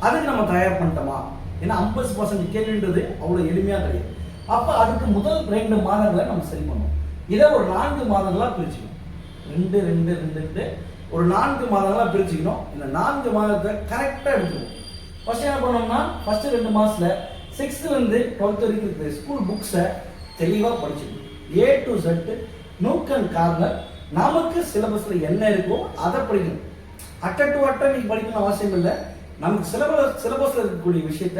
அதுக்கு நம்ம தயார் பண்ணிட்டோமா? ஏன்னா 50% கேள்வின்றது அவ்வளோ எளிமையாக கிடையாது. அப்போ அதுக்கு முதல் 2 மாதங்களை நம்ம சரி பண்ணணும். இதை ஒரு 4 மாதங்களாக பிரிச்சுக்கணும். 2 ஒரு 4 மாதங்களாக பிரிச்சுக்கணும். இந்த 4 மாதத்தை கரெக்டாக எடுத்துக்கணும். ஃபஸ்ட்டு என்ன பண்ணோம்னா ஃபஸ்ட்டு 2 மாதத்தில் 6th-லேருந்து 12th வரைக்கும் இருக்கிற ஸ்கூல் புக்ஸை தெளிவாக படிச்சுக்கணும். A to Z nook and corner நமக்கு சிலபஸில் என்ன இருக்கோ அதை படிக்கணும். அட்டை நீங்கள் படிக்கணும் அவசியம் இல்லை. நமக்கு சிலபஸில் இருக்கக்கூடிய விஷயத்த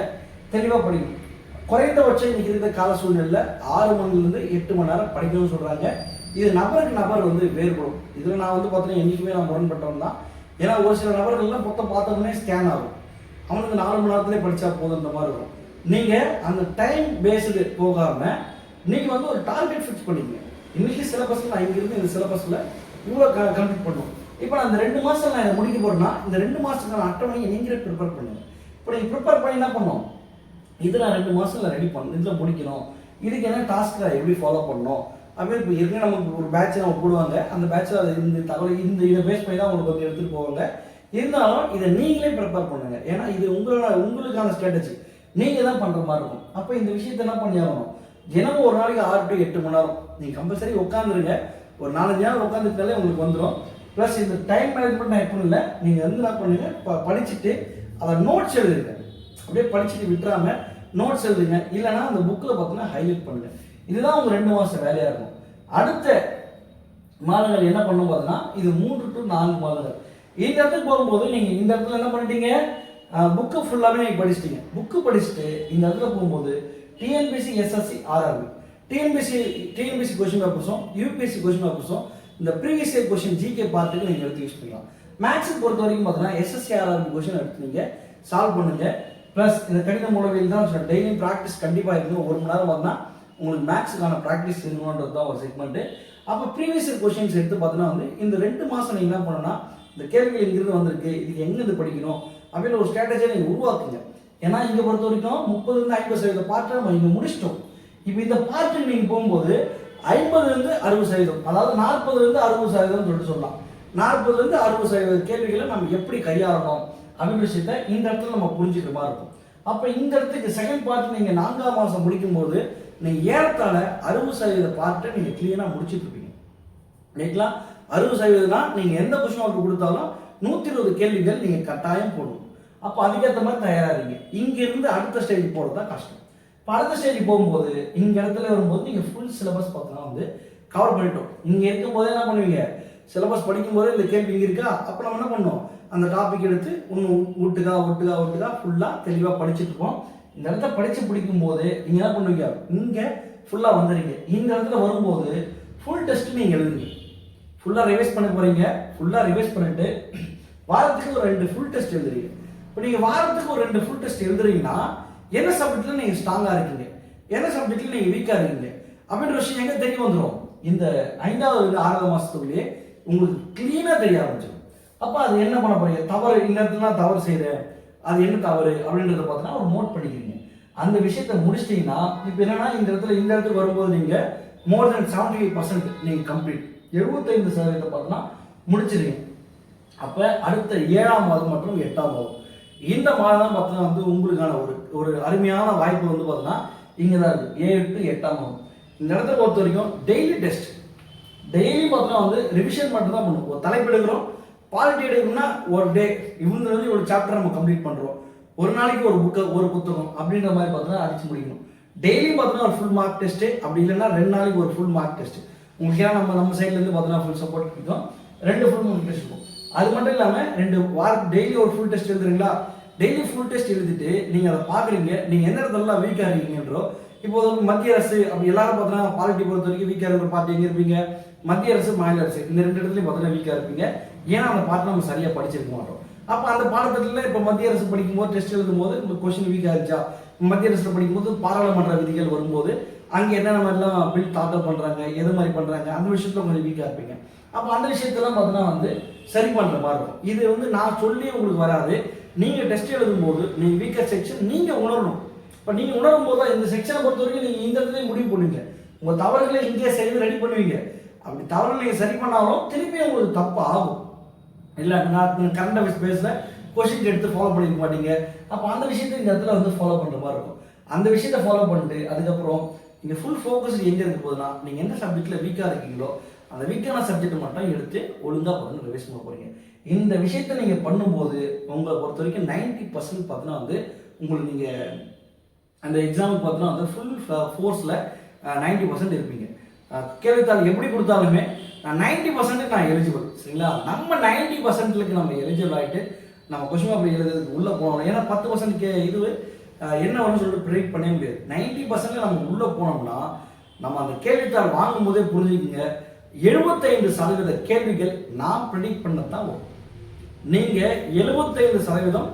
தெளிவாக படிக்கணும். குறைந்தபட்சம் இன்னைக்கு இருக்கிற கால சூழ்நிலையில் 6 மணிலேருந்து 8 மணி நேரம் படிக்கணும்னு சொல்கிறாங்க. இது நபருக்கு நபர் வேறுபடும். இதில் நான் பார்த்தீங்கன்னா என்றைக்குமே நான் முரண்பட்டவன் தான். ஏன்னா ஒரு சில நபர்கள்லாம் மொத்தம் பார்த்தோம்னே ஸ்கேன் ஆகும். அவனுக்கு 4 மணி நேரத்திலே படித்தா போதுன்ற மாதிரி இருக்கும். நீங்கள் அந்த டைம் பேஸ்டு போகாமல் நீங்கள் ஒரு டார்கெட் ஃபிக்ஸ் பண்ணிக்கங்க. இன்றைக்கி சிலபஸில் நான் இங்கிருந்து இந்த சிலபஸில் இவ்வளோ கம்ப்ளீட் பண்ணுவோம். இப்போ நான் இந்த 2 மாதம் நான் இதை முடிக்க போகிறேன்னா இந்த 2 மாதத்துக்கான அட்டவணையை நீங்களே ப்ரிப்பேர் பண்ணுங்க. இப்போ நீங்கள் ப்ரிப்பேர் பண்ணி என்ன பண்ணணும், இது நான் 2 மாதத்தில் ரெடி பண்ணணும், இதில் முடிக்கணும், இதுக்கு என்ன டாஸ்க்கை எப்படி ஃபாலோ பண்ணணும் அப்படின்னு. இப்போ ஏற்கனவே நமக்கு ஒரு பேட்ச் நம்ம போடுவாங்க. அந்த பேட்சில் அது இந்த தகவல் இதை பேஸ் பண்ணி தான் உங்களுக்கு எடுத்துகிட்டு போவாங்க. இருந்தாலும் இதை நீங்களே ப்ரிப்பேர் பண்ணுங்க. ஏன்னா இது உங்களுக்கான ஸ்ட்ராட்டஜி நீங்கள் தான் பண்ணுற மாதிரி இருக்கும். அப்போ இந்த விஷயத்தை என்ன பண்ணி ஆகணும், தினமும் ஒரு நாளைக்கு 6 to 8 மணி நேரம் நீங்கள் கம்பல்சரி உட்காந்துருங்க. ஒரு 4-5 நாள் உட்காந்துட்டாலே உங்களுக்கு வந்துடும். ப்ளஸ் இந்த டைம் மேனேஜ்மெண்ட் நான் எப்போ இல்லை, நீங்கள் என்ன பண்ணுங்க, படிச்சுட்டு அதை நோட்ஸ் எழுதுங்க. அப்படியே படிச்சுட்டு விட்டுறாமல் நோட்ஸ் எழுதுங்க. இல்லைனா அந்த புக்கில் பார்த்தீங்கன்னா ஹைலைட் பண்ணுங்க. இதுதான் உங்கள் 2 மாதம் வேலையாக இருக்கும். அடுத்த மாதங்கள் என்ன பண்ணணும் பார்த்தீங்கன்னா இது 3 to 4 மாதங்கள். இந்த இடத்துக்கு போகும்போது நீங்கள் இந்த இடத்துல என்ன பண்ணிட்டீங்க, புக்கு ஃபுல்லாகவே நீங்கள் படிச்சிட்டீங்க. புக்கு படிச்சுட்டு இந்த இடத்துல போகும்போது TNPSC SSC RRB TNPSC question பேப்பர்ஸும் யூபிஎஸ்சி கொஸ்டின் பேப்பர்ஸும் இந்த ப்ரீவியஸ் இயர் கொஸ்டின் ஜிகே பார்ட்டுக்கு நீங்கள் எடுத்து யூஸ் பண்ணலாம். மேக்ஸுக்கு பொறுத்த வரைக்கும் பார்த்தீங்கன்னா எஸ்எஸ்சி ஆர்ஆர்பி கொஸ்டின் எடுத்து நீங்கள் சால்வ் பண்ணுங்க. ப்ளஸ் இந்த கணித மூலவியல் தான் டெய்லியும் ப்ராக்டிஸ் கண்டிப்பாக இருக்கணும். 1 மணி நேரம் வந்தால் உங்களுக்கு மேக்ஸுக்கான ப்ராக்டிஸ் இருக்கணுன்றது தான் ஒரு செக்மெண்ட்டு. அப்போ ப்ரீவியஸ் இயர் கொஸ்டின்ஸ் எடுத்து பார்த்தீங்கன்னா இந்த 2 மாதம் நீங்கள் என்ன பண்ணணும்னா இந்த கேள்விகள் இங்கிருந்து வந்திருக்கு, இதுக்கு எங்கேருந்து படிக்கணும் அப்படின்னு ஒரு ஸ்ட்ராட்டஜியை நீங்கள் உருவாக்குங்க. ஏன்னா இங்கே பொறுத்த வரைக்கும் 30-50% பார்ட்டு நம்ம இங்கே முடிச்சிட்டோம். இப்போ இந்த பார்ட்டுக்கு நீங்கள் போகும்போது 50-60%, அதாவது 40-60% சொல்லிட்டு சொல்லலாம். 40-60% கேள்விகளை நம்ம எப்படி கையாளணும் அப்படின்னு விஷயத்த இந்த இடத்துல நம்ம புரிஞ்சுக்கிற மாதிரி இருக்கும். அப்போ இந்த இடத்துக்கு செகண்ட் பார்ட் நீங்கள் 4ஆம் மாதம் முடிக்கும்போது நீங்கள் ஏறத்தாழ 60% பார்ட்டை நீங்கள் கிளீனாக முடிச்சுட்டு இருப்பீங்க. இல்லைங்களா? 60%னா நீங்கள் எந்த கொஸ்டின் மார்க் கொடுத்தாலும் 120 கேள்விகள் நீங்கள் கட்டாயம் போடணும். அப்போ அதுக்கேற்ற மாதிரி தயாராகிறீங்க. இங்கிருந்து அடுத்த ஸ்டேஜ் போகிறது தான் கஷ்டம். இப்போ அடுத்த ஸ்டேஜ் போகும்போது இந்த இடத்துல வரும்போது நீங்கள் ஃபுல் சிலபஸ் பார்த்தீங்கன்னா கவர் பண்ணிட்டோம். இங்கே இருக்கும்போதே என்ன பண்ணுவீங்க, சிலபஸ் படிக்கும்போதே இந்த கேள்வி இங்கே இருக்கா, அப்போ நம்ம என்ன பண்ணோம், அந்த டாபிக் எடுத்து ஒன்று ஒட்டுக்கா ஃபுல்லாக தெளிவாக படிச்சுட்டு இருப்போம். இந்த இடத்துல படித்து பிடிக்கும் போது நீங்கள் என்ன பண்ணுவீங்க, இங்கே ஃபுல்லாக வந்துடுங்க. இந்த இடத்துல வரும்போது ஃபுல் டெஸ்ட் நீங்கள் எழுதுங்க. ஃபுல்லாக ரிவைஸ் பண்ண போகிறீங்க. ஃபுல்லாக ரிவைஸ் பண்ணிட்டு வாரத்துக்கு ஒரு 2 ஃபுல் டெஸ்ட் எழுதுறீங்க. இப்போ நீங்கள் வாரத்துக்கு ஒரு 2 ஃபுல் டெஸ்ட் எழுதுறீங்கன்னா என்ன சப்ஜெக்ட்ல நீங்கள் ஸ்ட்ராங்காக இருக்கீங்க, என்ன சப்ஜெக்ட்ல நீங்கள் வீக்காக இருக்கீங்க அப்படின்ற விஷயம் எங்கே தெரிய வந்துடும். இந்த 5வது 6வது மாதத்துக்குள்ளேயே உங்களுக்கு கிளீனாக தெரிய ஆரம்பிச்சிடும். அப்போ அது என்ன பண்ண போறீங்க, தவறு இந்த இடத்துல நான் தவறு செய்கிறேன், அது என்ன தவறு அப்படின்றத பார்த்தீங்கன்னா ஒரு நோட் பண்ணிக்கிறீங்க. அந்த விஷயத்தை முடிச்சிட்டிங்கன்னா இப்போ என்னன்னா இந்த இடத்துக்கு வரும்போது நீங்கள் மோர் தென் 75% நீங்கள் கம்ப்ளீட் 75% பார்த்தீங்கன்னா முடிச்சிருங்க. அப்போ அடுத்த 7ஆம் மாதம் மற்றும் 8ஆம் மாதம் இந்த மாதம் பார்த்தீங்கன்னா வந்து உங்களுக்கான ஒரு அருமையான வாய்ப்பு வந்து பார்த்தீங்கன்னா இங்கே தான் இருக்குது. 7 to 8ஆம் மாதம் இந்த இடத்த பொறுத்த வரைக்கும் டெய்லி டெஸ்ட், டெய்லி பார்த்தீங்கன்னா வந்து ரிவிஷன் மட்டும் தான் பண்ணுவோம். ஒரு தலைப்பு எடுக்கிறோம், பாலிட்டி எடுக்கணும்னா ஒரு டே இவங்க ஒரு சாப்டர் நம்ம கம்ப்ளீட் பண்ணுறோம், ஒரு நாளைக்கு ஒரு புத்தகம் அப்படின்ற மாதிரி பார்த்தீங்கன்னா அடிச்சு முடிக்கணும். டெய்லி பார்த்தீங்கன்னா ஒரு ஃபுல் மார்க் டெஸ்ட்டு, அப்படி இல்லைன்னா 2 நாளைக்கு ஒரு ஃபுல் மார்க் டெஸ்ட். உங்களுக்கு ஏன்னா நம்ம சைட்லேருந்து பார்த்தீங்கன்னா ஃபுல் சப்போர்ட் கிடைக்கும், 2 ஃபுல் மார்க் டெஸ்ட் இருக்கும். அது மட்டும் இல்லாமல் 2 வாரம் டெய்லி ஒரு ஃபுல் டெஸ்ட் எழுதுறீங்களா, டெய்லி ஃபுல் டெஸ்ட் எழுதிட்டு நீங்கள் அதை பார்க்குறீங்க, நீங்கள் எந்த இடத்துலலாம் வீக்காக இருக்கீங்கன்றோ. இப்போ மத்திய அரசு அப்படி எல்லாரும் பார்த்தீங்கன்னா பாலிட்டி பொறுத்த வரைக்கும் வீக்காக இருக்கிற பார்ட்டி எங்கே இருப்பீங்க, மத்திய அரசு மாநில அரசு இந்த 2 இடத்துலையும் பார்த்தீங்கன்னா வீக்காக இருப்பீங்க. ஏன்னா அந்த பாட்டு நம்ம சரியாக படிச்சிருக்க மாட்டோம். அப்போ அந்த பாடத்திட்டத்தில் இப்போ மத்திய அரசு படிக்கும்போது டெஸ்ட் எழுதும்போது இந்த கொஸ்டின் வீக்காக இருந்துச்சா, மத்திய அரசு படிக்கும்போது பாராளுமன்ற விதிகள் வரும்போது அங்கே என்னென்ன மாதிரிலாம் பில் தாக்கல் பண்ணுறாங்க, எது மாதிரி பண்ணுறாங்க, அந்த விஷயத்தில் கொஞ்சம் வீக்காக இருப்பீங்க. அப்போ அந்த விஷயத்தெல்லாம் பார்த்தீங்கன்னா வந்து சரி பண்ணுற மாதிரி இருக்கும். இது வந்து நான் சொல்லி உங்களுக்கு வராது, நீங்கள் டெஸ்ட் எழுதும்போது நீங்கள் வீக்கர் செக்ஷன் நீங்கள் உணரணும். இப்போ நீங்கள் உணரும் போது தான் இந்த செக்ஷனை பொறுத்த வரைக்கும் நீங்கள் இந்த இடத்துல முடிவு பண்ணுவீங்க, உங்கள் தவறுகளை இங்கே செய்து ரெடி பண்ணுவீங்க. அப்படி தவறுகளை நீங்கள் சரி பண்ணாலும் திருப்பி உங்களுக்கு தப்பு ஆகும். இல்லை நான் கரண்ட் அஃபேர்ஸ் பேஸில் கொஸ்டின் எடுத்து ஃபாலோ பண்ணிக்க மாட்டீங்க. அப்போ அந்த விஷயத்தை இந்த இடத்துல வந்து ஃபாலோ பண்ணுற மாதிரி இருக்கும். அந்த விஷயத்தை ஃபாலோ பண்ணிட்டு அதுக்கப்புறம் நீங்கள் ஃபுல் ஃபோக்கஸ் எங்கே இருக்க போதுன்னா நீங்கள் எந்த சப்ஜெக்டில் வீக்காக இருக்கீங்களோ அந்த வீக்கான சப்ஜெக்ட் மட்டும் எடுத்து ஒழுங்காக பார்த்து ரிவைஸ் பண்ண போகிறீங்க. இந்த விஷயத்தை நீங்கள் பண்ணும்போது உங்களை பொறுத்த வரைக்கும் 90% பார்த்தீங்கன்னா வந்து உங்களுக்கு நீங்கள் அந்த எக்ஸாமுக்கு பார்த்தீங்கன்னா வந்து ஃபுல் ஃபோர்ஸில் 90% இருப்பீங்க. கேள்வித்தாள் எப்படி கொடுத்தாலுமே 90% நான் எலிஜிபிள், சரிங்களா? நம்ம 90%க்கு நம்ம எலிஜிபிள் ஆகிட்டு நம்ம கொஸ்டின் பேப்பர் எழுதுறதுக்கு உள்ளே போனோம். ஏன்னா 10% இது என்ன ஒன்று சொல்லிட்டு ப்ரிடிக்ட் பண்ணவே முடியாது. 90% நம்ம உள்ளே போனோம்னா நம்ம அந்த கேள்வித்தாள் வாங்கும் போதே புரிஞ்சுக்கிங்க 75% கேள்விகள் நான் ப்ரிடிக்ட் பண்ணதான் வரும். நீங்கள் 75%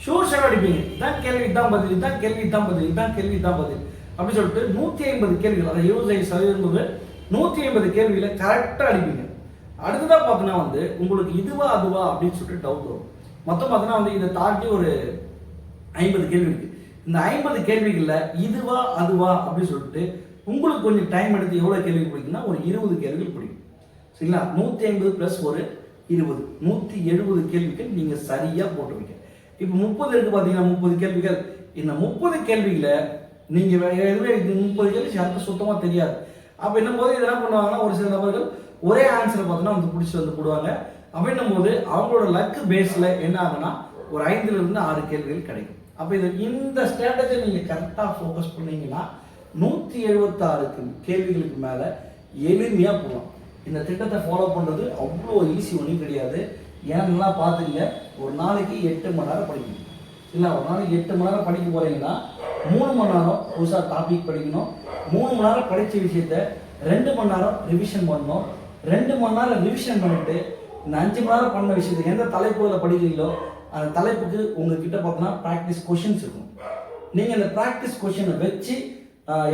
ஷூர் அடிப்பீங்க. இதான் கேள்வி தான் பதில், இதான் கேள்வி தான் பதில், இதான் கேள்வி தான் பதில் அப்படி சொல்லிட்டு 150 கேள்விகள், அதாவது 75% 150 கேள்வியில் கரெக்டாக அடிப்பீங்க. அடுத்ததாக பார்த்தீங்கன்னா வந்து உங்களுக்கு இதுவா அதுவா அப்படின்னு சொல்லிட்டு டவுட் வரும். மொத்தம் பார்த்தீங்கன்னா வந்து இதை தாண்டி ஒரு 50 கேள்வி இருக்குது. இந்த 50 கேள்விகளில் இதுவா அதுவா அப்படின்னு சொல்லிட்டு உங்களுக்கு கொஞ்சம் டைம் எடுத்து எவ்வளோ கேள்வி பிடிக்குன்னா ஒரு 20 கேள்விகள் பிடிக்கும், சரிங்களா? 150 + ஒரு 20 170 கேள்விகள் நீங்கள் சரியாக போட்டுருவீங்க. இப்போ 30 இருக்குது பார்த்தீங்கன்னா 30 கேள்விகள். இந்த 30 கேள்விகளை நீங்கள் எதுவுமே 30 கேள்வி யாருக்கும் சுத்தமாக தெரியாது. அப்போ என்னும் போது இதெல்லாம் பண்ணுவாங்கன்னா ஒரு சில நபர்கள் ஒரே ஆன்சரை பார்த்தீங்கன்னா வந்து பிடிச்சி வந்து போடுவாங்க. அப்படின்னும் போது அவங்களோட லக்கு பேஸில் என்ன ஆகுனா ஒரு 5லிருந்து 6 கேள்விகள் கிடைக்கும். அப்போ இந்த ஸ்ட்ராட்டஜி நீங்கள் கரெக்டாக ஃபோக்கஸ் பண்ணீங்கன்னா 176 கேள்விகளுக்கு மேலே எளிமையாக போகலாம். இந்த திட்டத்தை ஃபாலோ பண்ணுறது அவ்வளோ ஈஸி ஒன்றும் கிடையாது. ஏன்னா பார்த்துங்க, ஒரு நாளைக்கு 8 மணி நேரம் படிக்கணும், இல்லை? ஒரு நாளைக்கு 8 மணி நேரம் படிக்க போகிறீங்கன்னா 3 மணி நேரம் புதுசாக டாபிக் படிக்கணும், 3 மணி நேரம் படித்த விஷயத்த 2 மணி நேரம் ரிவிஷன் பண்ணணும், 2 மணி நேரம் ரிவிஷன் பண்ணிவிட்டு இந்த 5 மணி நேரம் பண்ண விஷயத்தை எந்த தலைப்புகளை படிக்கிறீங்களோ அந்த தலைப்புக்கு உங்ககிட்ட பார்த்தோன்னா ப்ராக்டிஸ் கொஷின்ஸ் இருக்கும். நீங்கள் இந்த ப்ராக்டிஸ் கொஷினை வச்சு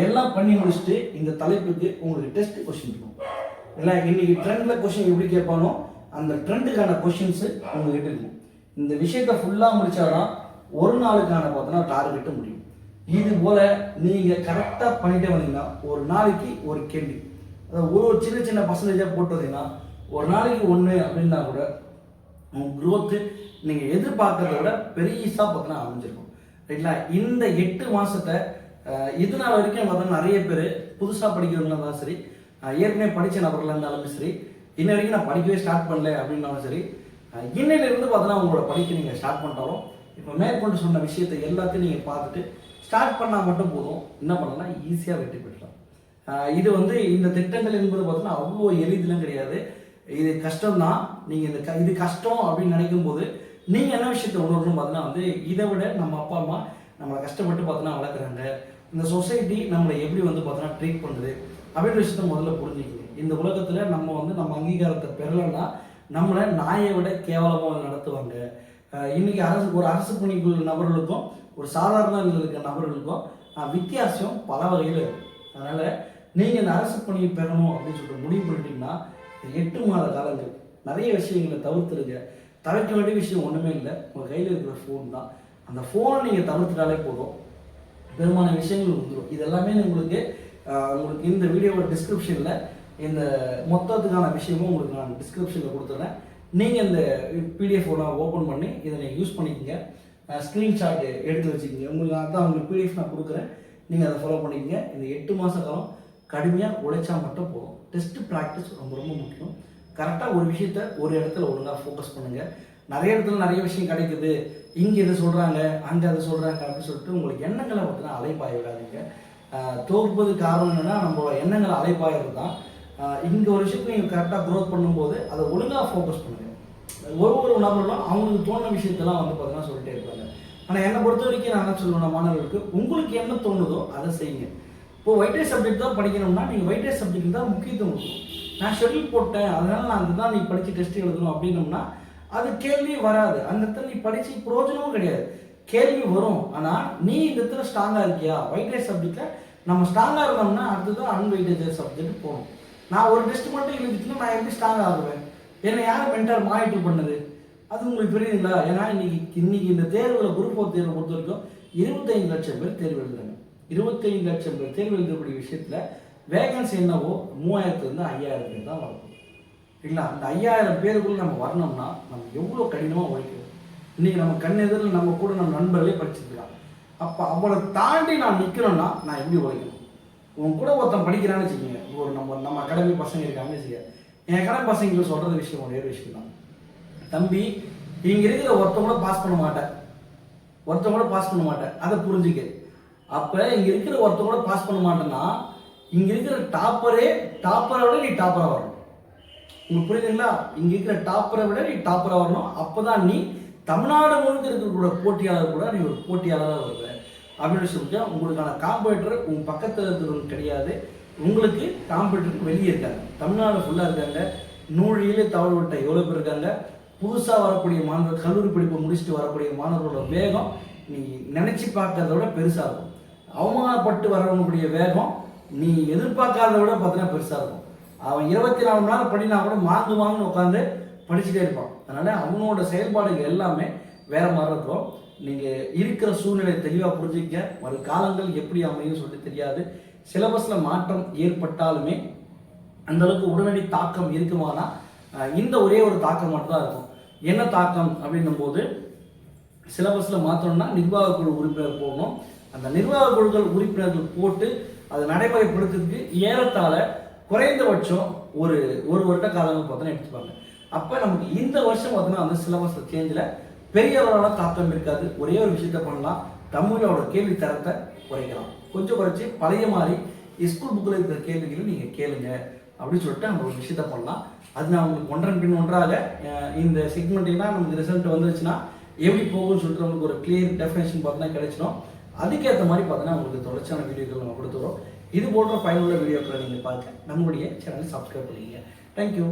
எல்லாம் பண்ணி முடிச்சுட்டு இந்த தலைப்புக்கு உங்களுக்கு டெஸ்ட் கொஷின் இருக்கும். இல்லை இன்னைக்கு ட்ரெண்டில் கொஷின் எப்படி கேட்பானோ அந்த ட்ரெண்டுக்கான கொஷின்ஸு உங்ககிட்ட இருக்கும். இந்த விஷயத்தை ஃபுல்லாக முடித்தாதான் ஒரு நாளுக்கான பார்த்தோன்னா டார்கெட்டு முடியும். இது போல் நீங்கள் கரெக்டாக பண்ணிட்டே வந்தீங்கன்னா ஒரு நாளைக்கு ஒரு கேள்வி, அதாவது ஒரு சின்ன சின்ன பர்சன்டேஜாக போட்டு வந்தீங்கன்னா ஒரு நாளைக்கு 1 அப்படின்னா கூட உங்கள் க்ரோத்து நீங்கள் எதிர்பார்க்கறத விட பெருசாக பார்த்தோன்னா அமைஞ்சிருக்கும், ரைங்களா? இந்த 8 மாதத்தை இது நாள் வரைக்கும் பார்த்தோன்னா நிறைய பேர் புதுசாக படிக்கிறவங்களாக இருந்தாலும் சரி, ஏற்கனவே படித்த நபர்களாக இருந்தாலும் சரி, இன்ன வரைக்கும் நான் படிக்கவே ஸ்டார்ட் பண்ணல அப்படின்னாலும் சரி, இன்னையிலேருந்து பார்த்தோன்னா உங்களோட படிக்க நீங்கள் ஸ்டார்ட் பண்ணிட்டாலும் இப்போ மேற்கொண்டு சொன்ன விஷயத்தை எல்லாத்தையும் நீங்கள் பார்த்துட்டு ஸ்டார்ட் பண்ணால் மட்டும் போதும். என்ன பண்ணலாம், ஈஸியாக வெற்றி பெற்றலாம். இது வந்து இந்த திட்டங்கள் என்பது பார்த்தோன்னா அவ்வளோ எளிதெல்லாம் கிடையாது. இது கஷ்டம்தான். நீங்கள் இது கஷ்டம் அப்படின்னு நினைக்கும் போது நீங்கள் என்ன விஷயத்தை உணரணும் பார்த்தோன்னா வந்து இதை விட நம்ம அப்பா அம்மா நம்மளை கஷ்டப்பட்டு பார்த்தோன்னா வளர்க்குறாங்க, இந்த சொசைட்டி நம்மளை எப்படி வந்து பார்த்தோன்னா ட்ரீட் பண்ணுது அப்படின்ற விஷயத்த முதல்ல புரிஞ்சுக்கிங்க. இந்த உலகத்தில் நம்ம வந்து நம்ம அங்கீகாரத்தை பெறலைன்னா நம்மளை நாயை விட கேவலமாக நடத்துவாங்க, இன்னைக்கு அரசு பணிக்குள்ள நபர்களுக்கும் ஒரு சாதாரண நிலையில் இருக்கிற நபர்களுக்கும் வித்தியாசம் பல வகையில் இருக்கும். அதனால் நீங்கள் இந்த அரசு பணியை பெறணும் அப்படின்னு சொல்லிட்டு முடிவு பண்ணிட்டீங்கன்னா 8 மாத காலங்கள் நிறைய விஷயங்களை தவிர்த்துருங்க. தவிர்க்க வேண்டிய விஷயம் ஒன்றுமே இல்லை, உங்கள் கையில் இருக்கிற ஃபோன் தான். அந்த ஃபோனை நீங்கள் தவிர்த்துட்டாலே போதும், பெருமான விஷயங்கள் வந்துடும். இது எல்லாமே உங்களுக்கு இந்த வீடியோவோட டிஸ்கிரிப்ஷனில் இந்த மொத்தத்துக்கான விஷயமும் உங்களுக்கு நான் டிஸ்கிரிப்ஷனில் கொடுத்துட்றேன். நீங்கள் இந்த பிடிஎஃப் ஓப்பன் பண்ணி இதை நீங்கள் யூஸ் பண்ணிக்கோங்க. ஸ்க்ரீன்ஷாட் எடுத்து வச்சுக்கோங்க. உங்களுக்கு அதான் உங்களுக்கு பிடிஎஃப் நான் கொடுக்குறேன், நீங்கள் அதை ஃபாலோ பண்ணிக்கோங்க. இந்த 8 மாத காலம் கடுமையாக உழைச்சா மட்டும் போதும். டெஸ்ட் ப்ராக்டிஸ் ரொம்ப ரொம்ப முக்கியம். கரெக்டாக ஒரு விஷயத்த ஒரு இடத்துல ஒழுங்காக ஃபோக்கஸ் பண்ணுங்கள். நிறைய இடத்துல நிறைய விஷயம் கிடைக்குது, இங்கே இதை சொல்கிறாங்க அங்கே அதை சொல்கிறாங்க அப்படின்னு சொல்லிட்டு உங்களுக்கு எண்ணங்களை பார்த்தீங்கன்னா அலைப்பாய விடாதீங்க. தோற்பது காரணம் என்னென்னா நம்மளோட எண்ணங்களை அலைப்பாயிறது தான். இங்கே ஒரு விஷயத்தை நீங்கள் கரெக்டாக க்ரோத் பண்ணும்போது அதை ஒழுங்காக ஃபோக்கஸ் பண்ணுங்கள். ஒரு நபர்களும் அவங்களுக்கு தோணுன விஷயத்தெல்லாம் பார்த்தீங்கன்னா சொல்லிட்டே இருப்பாங்க. ஆனால் என்னை பொறுத்த வரைக்கும் நான் என்ன சொல்லுவேன் மாணவர்களுக்கு, உங்களுக்கு என்ன தோணுதோ அதை செய்யுங்க. இப்போ வெயிட்டேஜ் சப்ஜெக்ட் தான் படிக்கணும்னா நீங்கள் வெயிட்டேஜ் சப்ஜெக்ட் தான் முக்கியத்துவம் கொடுக்கணும். நான் ஷெட்யூல் போட்டேன் அதனால் நான் அதுதான் நீ படித்து டெஸ்ட் எழுதணும் அப்படின்னோம்னா அது கேள்வி வராது. அந்த இடத்துல நீ படித்து பிரயோஜனமும் கிடையாது. கேள்வி வரும், ஆனால் நீ இந்த இடத்துல ஸ்ட்ராங்காக இருக்கியா? வெயிட்டேஜ் சப்ஜெக்டில் நம்ம ஸ்ட்ராங்காக இருந்தோம்னா அடுத்தது அன்வெயிட்டேஜ் சப்ஜெக்ட் போகணும். நான் ஒரு டெஸ்ட் மட்டும் எழுதிட்டுனா நான் எப்படி ஸ்ட்ராங்காக ஆகுவேன்? என்னை யார் மென்டர் மானிட்டர் பண்ணுது? அது உங்களுக்கு புரியுதுங்களா? ஏன்னா இன்னைக்கு இந்த தேர்வில் குரூப் 4 தேர்வை பொறுத்த வரைக்கும் 25 லட்சம் பேர் தேர்வு எழுதுறாங்க. 25 லட்சம் பேர் தேர்வு எழுதக்கூடிய விஷயத்தில் வேகன்சி என்னவோ 3000 5000 பேர் தான் வரும். இல்லைங்களா? அந்த 5000 பேருக்குள்ள நம்ம வரணும்னா நம்ம எவ்வளோ கடினமாக உழைக்கணும். இன்றைக்கி நம்ம கண் எதிரில் நம்ம கூட நம்ம நண்பர்களே படிச்சுருக்கலாம். அப்போ அவளை தாண்டி நான் நிற்கணும்னா நான் எப்படி உழைக்கணும்? உன் கூட ஒருத்தன் படிக்கிறான்னு வச்சுக்கோங்க, ஒரு நம்ம அகாடமி பசங்க இருக்காங்கன்னு வச்சுக்க, என் அகாடமி பசங்களுக்கு சொல்கிறது விஷயம் ஒரே விஷயம் தான். தம்பி, இங்கே இருக்கிற ஒருத்தன் கூட பாஸ் பண்ண மாட்டேன், அதை புரிஞ்சுக்க. அப்போ இங்கே இருக்கிற ஒருத்தன் கூட பாஸ் பண்ண மாட்டேன்னா இங்கே இருக்கிற டாப்பரை விட நீ டாப்பராக வரணும். உங்களுக்கு புரியுதுங்களா? இங்கே இருக்கிற டாப்பரை விட நீ டாப்பராக வரணும். அப்போ தான் நீ தமிழ்நாடு முழுக்க இருக்கிற போட்டியாளர் கூட நீ ஒரு போட்டியாளராக வருவ அப்படின்னு சொல்லிட்டு உங்களுக்கான காம்படிட்டர் உங்கள் பக்கத்தில் இருக்கிறவங்க கிடையாது. உங்களுக்கு காம்படிட்டருக்கு வெளியே இருக்காங்க. தமிழ்நாடு ஃபுல்லாக இருக்காங்க. நூழியிலே தவறு விட்ட எவ்வளோ பேர் இருக்காங்க. புதுசாக வரக்கூடிய மாணவர், கல்லூரி படிப்பை முடிச்சுட்டு வரக்கூடிய மாணவர்களோட வேகம் நீ நினச்சி பார்க்கறத விட பெருசாக இருக்கும். அவமானப்பட்டு வரவங்களுடைய வேகம் நீ எதிர்பார்க்காத விட பார்த்தீங்கன்னா பெருசாக இருக்கும். அவன் 24 மணி நேரம் படினா கூட வாங்குன்னு உட்காந்து படிச்சுட்டே இருப்பான். அதனால் அவனோட செயல்பாடுகள் எல்லாமே வேற மாதிரி இருக்கும். நீங்கள் இருக்கிற சூழ்நிலை தெளிவாக புரிஞ்சுக்க. வரும் காலங்கள் எப்படி அமையும் சொல்லிட்டு தெரியாது. சிலபஸில் மாற்றம் ஏற்பட்டாலுமே அந்தளவுக்கு உடனடி தாக்கம் இருக்குமானா இந்த ஒரே ஒரு தாக்கம் மட்டும் தான் இருக்கும். என்ன தாக்கம் அப்படின்னும் போது சிலபஸில் மாற்றணும்னா நிர்வாக குழு உறுப்பினர் போடணும். அந்த நிர்வாக குழுக்கள் உறுப்பினர்கள் போட்டு அதை நடைமுறைப்படுத்துறதுக்கு ஏறத்தாழ குறைந்தபட்சம் ஒரு வருட காலங்கள் பார்த்தோன்னா எடுத்துப்பாங்க. அப்போ நமக்கு இந்த வருஷம் பார்த்தோன்னா அந்த சிலபஸ் சேஞ்சில் பெரிய அளவான தாக்கம் இருக்காது. ஒரே ஒரு விஷயத்த பண்ணலாம், தமிழோட கேள்வி தரத்தை குறைக்கலாம். கொஞ்சம் குறைச்சி பழைய மாதிரி ஸ்கூல் புக்கில் இருக்கிற கேள்விகளை நீங்கள் கேளுங்க அப்படின்னு சொல்லிட்டு நம்ம ஒரு விஷயத்த பண்ணலாம். அது நான் உங்களுக்கு ஒன்றன் பின் ஒன்றாக இந்த செக்மெண்ட்லாம் நமக்கு ரிசல்ட் வந்துருச்சுன்னா எப்படி போகும்னு சொல்லிட்டு நமக்கு ஒரு கிளியர் டெஃபினேஷன் பார்த்தீங்கன்னா கிடைச்சிடும். அதுக்கேற்ற மாதிரி பார்த்தீங்கன்னா உங்களுக்கு தொடர்ச்சியான வீடியோக்கள் நம்ம கொடுத்துருவோம். இது போன்ற பயனுள்ள வீடியோக்களை நீங்கள் பார்க்க நம்மளுடைய சேனலை சப்ஸ்கிரைப் பண்ணிங்க. தேங்க்யூ.